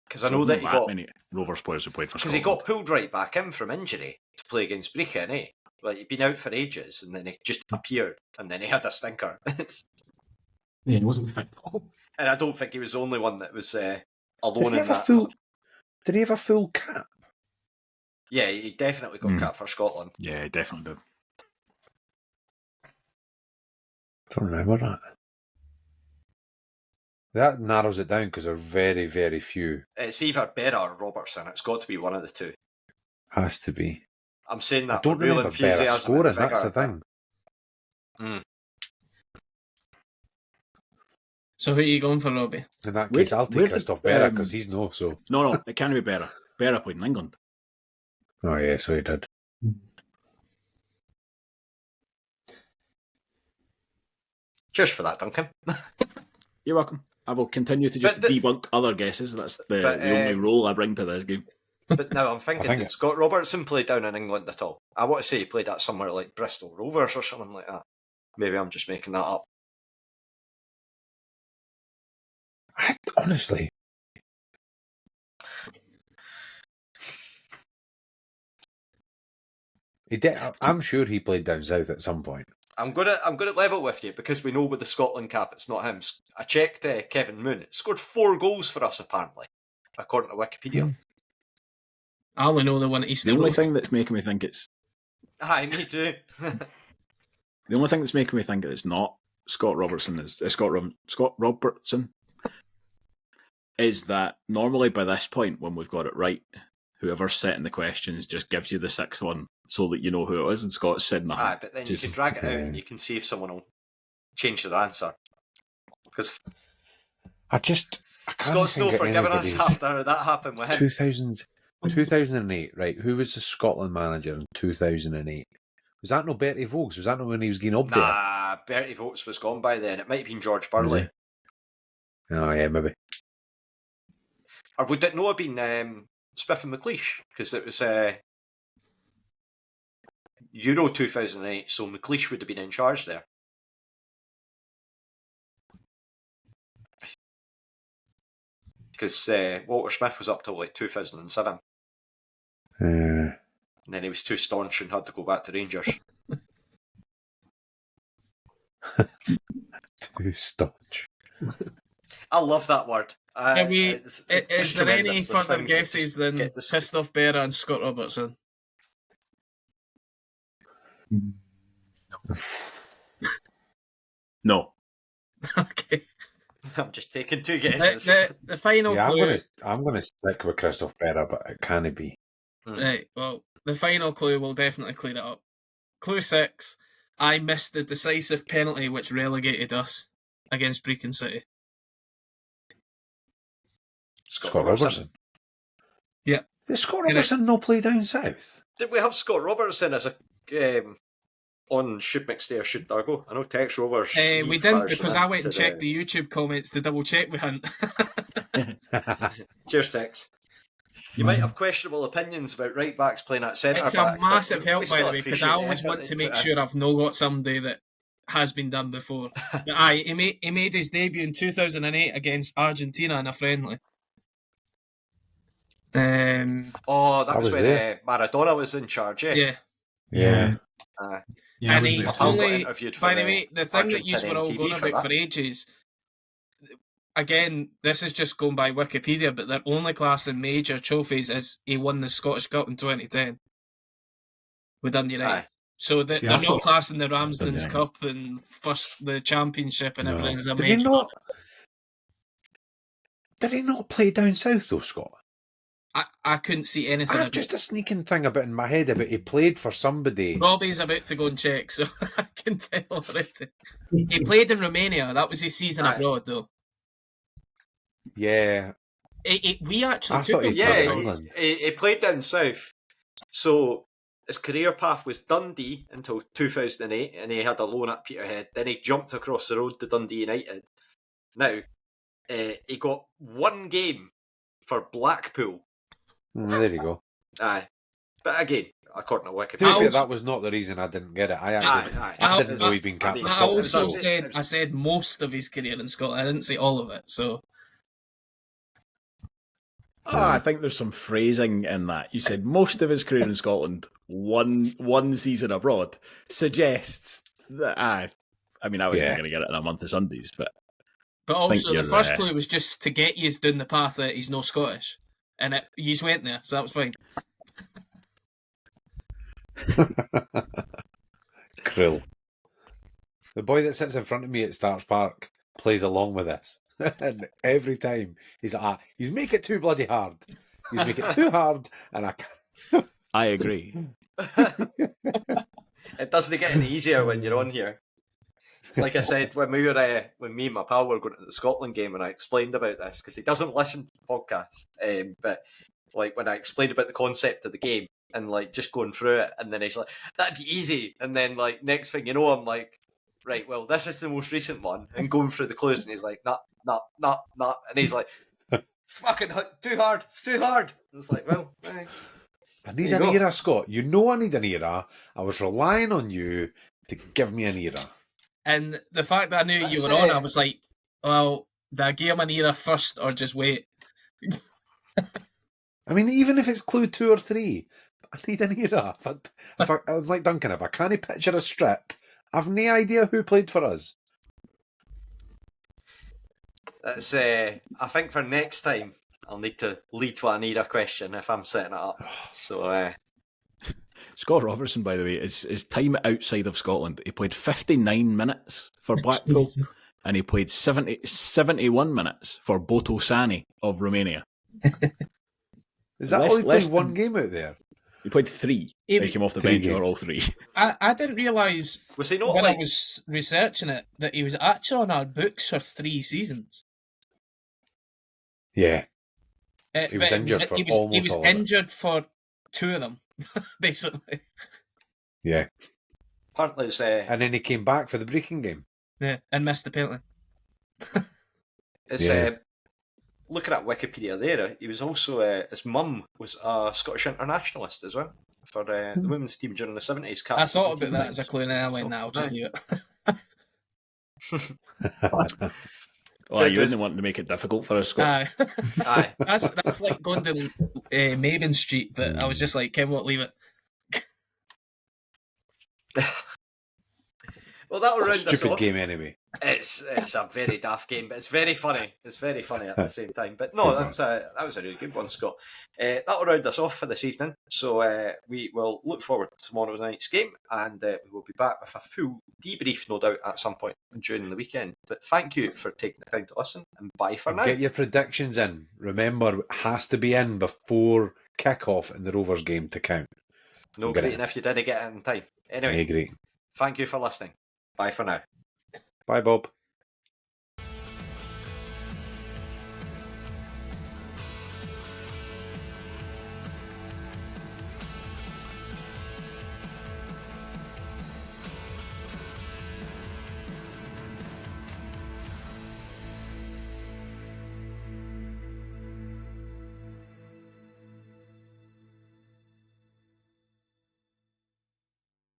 [SPEAKER 1] Because I know that he
[SPEAKER 3] Not
[SPEAKER 1] got...
[SPEAKER 3] many Rovers players who played for
[SPEAKER 1] Because
[SPEAKER 3] Scotland.
[SPEAKER 1] he got pulled right back in from injury to play against Brechin, eh? Like, he'd been out for ages, and then he just appeared, and then he had a stinker.
[SPEAKER 4] Yeah, he wasn't fit.
[SPEAKER 1] And I don't think he was the only one that was alone in that.
[SPEAKER 2] Did he have a full cap?
[SPEAKER 1] Yeah, he definitely got cap for Scotland.
[SPEAKER 3] Yeah, he definitely did.
[SPEAKER 2] I don't remember that. That narrows it down because there are very, very few.
[SPEAKER 1] It's either Berra or Robertson. It's got to be one of the two.
[SPEAKER 2] Has to be.
[SPEAKER 1] I'm saying that
[SPEAKER 2] I don't
[SPEAKER 1] with real
[SPEAKER 2] remember Berra
[SPEAKER 1] enthusiasm.
[SPEAKER 2] scoring, that's the thing.
[SPEAKER 5] So who are you going for, Robbie?
[SPEAKER 2] In that case, I'll take Christoph Berra because he's no, so...
[SPEAKER 3] No, it can't be Berra. Berra played in England.
[SPEAKER 2] Oh, yeah, so he did.
[SPEAKER 1] Cheers for that, Duncan.
[SPEAKER 3] You're welcome. I will continue to just debunk other guesses. That's the only role I bring to this game.
[SPEAKER 1] But now I'm thinking, did Scott Robertson play down in England at all? I want to say he played at somewhere like Bristol Rovers or something like that. Maybe I'm just making that up.
[SPEAKER 2] Honestly. I'm sure he played down south at some point.
[SPEAKER 1] I'm gonna level with you because we know with the Scotland cap it's not him. I checked Kevin Moon. Scored 4 goals for us apparently, according to Wikipedia.
[SPEAKER 5] I only know the one at Eastern
[SPEAKER 3] The only
[SPEAKER 5] Road.
[SPEAKER 3] thing that's making me think it's...
[SPEAKER 1] Aye, me too.
[SPEAKER 3] The only thing that's making me think it's not Scott Robertson is Scott Robertson is that normally by this point when we've got it right, whoever's setting the questions just gives you the 6th one so that you know who it is, and Scott's said nothing.
[SPEAKER 1] Aye, but then you can drag it out and you can see if someone will change their answer. Because
[SPEAKER 2] I can't
[SPEAKER 1] Scott's
[SPEAKER 2] think
[SPEAKER 1] no
[SPEAKER 2] of
[SPEAKER 1] forgiving us
[SPEAKER 2] anybody.
[SPEAKER 1] after that happened with him.
[SPEAKER 2] 2008, right? Who was the Scotland manager in 2008? Was that no Bertie Vogts? Was that not when he was getting up there?
[SPEAKER 1] Nah, Bertie Vogts was gone by then. It might have been George Burley.
[SPEAKER 2] Oh, yeah, maybe.
[SPEAKER 1] Or would it not have been Spiff and McLeish? Because it was Euro 2008, so McLeish would have been in charge there. Because Walter Smith was up till like 2007. And then he was too staunch and had to go back to Rangers.
[SPEAKER 2] Too staunch.
[SPEAKER 1] I love that word.
[SPEAKER 5] Is there any further guesses than Christoph Berra and Scott Robertson?
[SPEAKER 3] No.
[SPEAKER 5] Okay.
[SPEAKER 1] I'm just taking 2 guesses.
[SPEAKER 5] The final clue...
[SPEAKER 2] I'm going to stick with Christoph Berra, but it can't be.
[SPEAKER 5] Right, well, the final clue will definitely clear it up. Clue 6. I missed the decisive penalty which relegated us against Brecon City.
[SPEAKER 2] Scott Robertson.
[SPEAKER 5] Yeah.
[SPEAKER 2] Did Scott Robertson not play down south?
[SPEAKER 1] Did we have Scott Robertson as a on Should McStay or Should Dargo? I know Tex Rovers.
[SPEAKER 5] We didn't because I went and checked the YouTube comments to double check with Hunt.
[SPEAKER 1] Cheers, Tex. You might have questionable opinions about right backs playing at centre back.
[SPEAKER 5] It's a massive help, by the way, because
[SPEAKER 1] appreciate
[SPEAKER 5] I always want to make sure I've not got somebody that has been done before. But aye, he made his debut in 2008 against Argentina in a friendly.
[SPEAKER 1] that was when Maradona was in charge, eh?
[SPEAKER 5] Yeah.
[SPEAKER 4] Yeah,
[SPEAKER 5] And he's only, by the way, the thing that you
[SPEAKER 1] Argentinian
[SPEAKER 5] were all
[SPEAKER 1] TV
[SPEAKER 5] going
[SPEAKER 1] for
[SPEAKER 5] about
[SPEAKER 1] that.
[SPEAKER 5] for ages, again, this is just going by Wikipedia, but their only class in major trophies is he won the Scottish Cup in 2010 with Dundee United.
[SPEAKER 1] Aye.
[SPEAKER 5] So they're
[SPEAKER 3] I
[SPEAKER 5] not
[SPEAKER 3] thought-
[SPEAKER 5] classing the Ramsden's
[SPEAKER 3] Dundee
[SPEAKER 5] Cup and first the Championship and everything as a
[SPEAKER 2] Did he
[SPEAKER 5] major.
[SPEAKER 2] not play down south though, Scott?
[SPEAKER 5] I couldn't see anything.
[SPEAKER 2] I have just a sneaking thing about in my head about he played for somebody.
[SPEAKER 5] Robbie's about to go and check, so I can tell already. He played in Romania. That was his season
[SPEAKER 1] Aye.
[SPEAKER 5] abroad, though.
[SPEAKER 2] Yeah.
[SPEAKER 5] We actually
[SPEAKER 2] I
[SPEAKER 5] took
[SPEAKER 2] thought
[SPEAKER 5] him.
[SPEAKER 2] he played in
[SPEAKER 1] Yeah,
[SPEAKER 2] England.
[SPEAKER 1] he played down south. So his career path was Dundee until 2008, and he had a loan at Peterhead. Then he jumped across the road to Dundee United. Now, he got 1 game for Blackpool.
[SPEAKER 2] There you go.
[SPEAKER 1] Aye. But again, according to
[SPEAKER 2] To be
[SPEAKER 1] Wikipedia.
[SPEAKER 2] fair, that was not the reason I didn't get it.
[SPEAKER 1] Aye.
[SPEAKER 2] I didn't know he'd been captain of
[SPEAKER 5] I
[SPEAKER 2] Scotland.
[SPEAKER 5] also
[SPEAKER 2] so-
[SPEAKER 5] I said most of his career in Scotland. I didn't say all of it. So
[SPEAKER 3] I think there's some phrasing in that. You said most of his career in Scotland, one season abroad, suggests that I mean, I was
[SPEAKER 2] Yeah.
[SPEAKER 3] not going to get it in a month of Sundays, but
[SPEAKER 5] But
[SPEAKER 3] I think
[SPEAKER 5] also, the
[SPEAKER 3] you're,
[SPEAKER 5] first clue was just to get you down the path that he's no Scottish. And you went there, so that was fine.
[SPEAKER 2] Krill. The boy that sits in front of me at Starks Park plays along with this. And every time he's like, he's make it too bloody hard. He's make it too hard, and I can't.
[SPEAKER 3] I agree.
[SPEAKER 1] It doesn't get any easier when you're on here. It's like I said when me and my pal were going to the Scotland game, and I explained about this because he doesn't listen to the podcast. But like when I explained about the concept of the game and like just going through it, and then he's like, "That'd be easy," and then like next thing you know, I'm like, "Right, well, this is the most recent one," and going through the clues, and he's like, "Nah," and he's like, "It's fucking too hard. It's too hard." And it's like, well.
[SPEAKER 2] I need an era, Scott. You know I need an era. I was relying on you to give me an era.
[SPEAKER 5] And the fact that I knew you were on, I was like, well, do I give him an era first or just wait?
[SPEAKER 2] I mean, even if it's clue 2 or 3, I need an era. I'm like Duncan, if I can't picture a strip, I've no idea who played for us.
[SPEAKER 1] That's I think for next time I'll need to lead to an era question if I'm setting it up. So
[SPEAKER 3] Scott Robertson, by the way, his time outside of Scotland, he played 59 minutes for Blackpool and he played 71 minutes for Boto Sani of Romania.
[SPEAKER 2] Is that all he played one game out there?
[SPEAKER 3] He played 3. He came off the bench or all 3.
[SPEAKER 5] I didn't realise
[SPEAKER 1] was he not
[SPEAKER 5] when I was researching it that he was actually on our books for 3 seasons.
[SPEAKER 2] Yeah. He was injured for almost all of it.
[SPEAKER 5] He was injured for 2 of them, basically.
[SPEAKER 2] Yeah.
[SPEAKER 1] Apparently it's,
[SPEAKER 2] and then he came back for the breaking game.
[SPEAKER 5] Yeah, and missed the penalty.
[SPEAKER 1] It's looking at Wikipedia there, he was also his mum was a Scottish internationalist as well for the women's team during the 70s.
[SPEAKER 5] I thought about that as a clue and I went, I'll just leave it.
[SPEAKER 3] Oh, you wouldn't want to make it difficult for us, Scott.
[SPEAKER 1] Aye.
[SPEAKER 5] That's like going down Maven Street, but I was just like, Ken won't leave it.
[SPEAKER 1] Well, that'll round
[SPEAKER 2] It's a stupid
[SPEAKER 1] us off.
[SPEAKER 2] game anyway.
[SPEAKER 1] It's a very daft game, but it's very funny. It's very funny at the same time. But no, that was a really good one, Scott. That'll round us off for this evening. So we will look forward to tomorrow night's game, and we will be back with a full debrief, no doubt, at some point during the weekend. But thank you for taking the time to listen, and bye for now.
[SPEAKER 2] Get your predictions in. Remember, it has to be in before kick-off in the Rovers game to count.
[SPEAKER 1] No great if you didn't get it in time. Anyway,
[SPEAKER 2] I agree.
[SPEAKER 1] Thank you for listening. Bye for now.
[SPEAKER 2] Bye, Bob.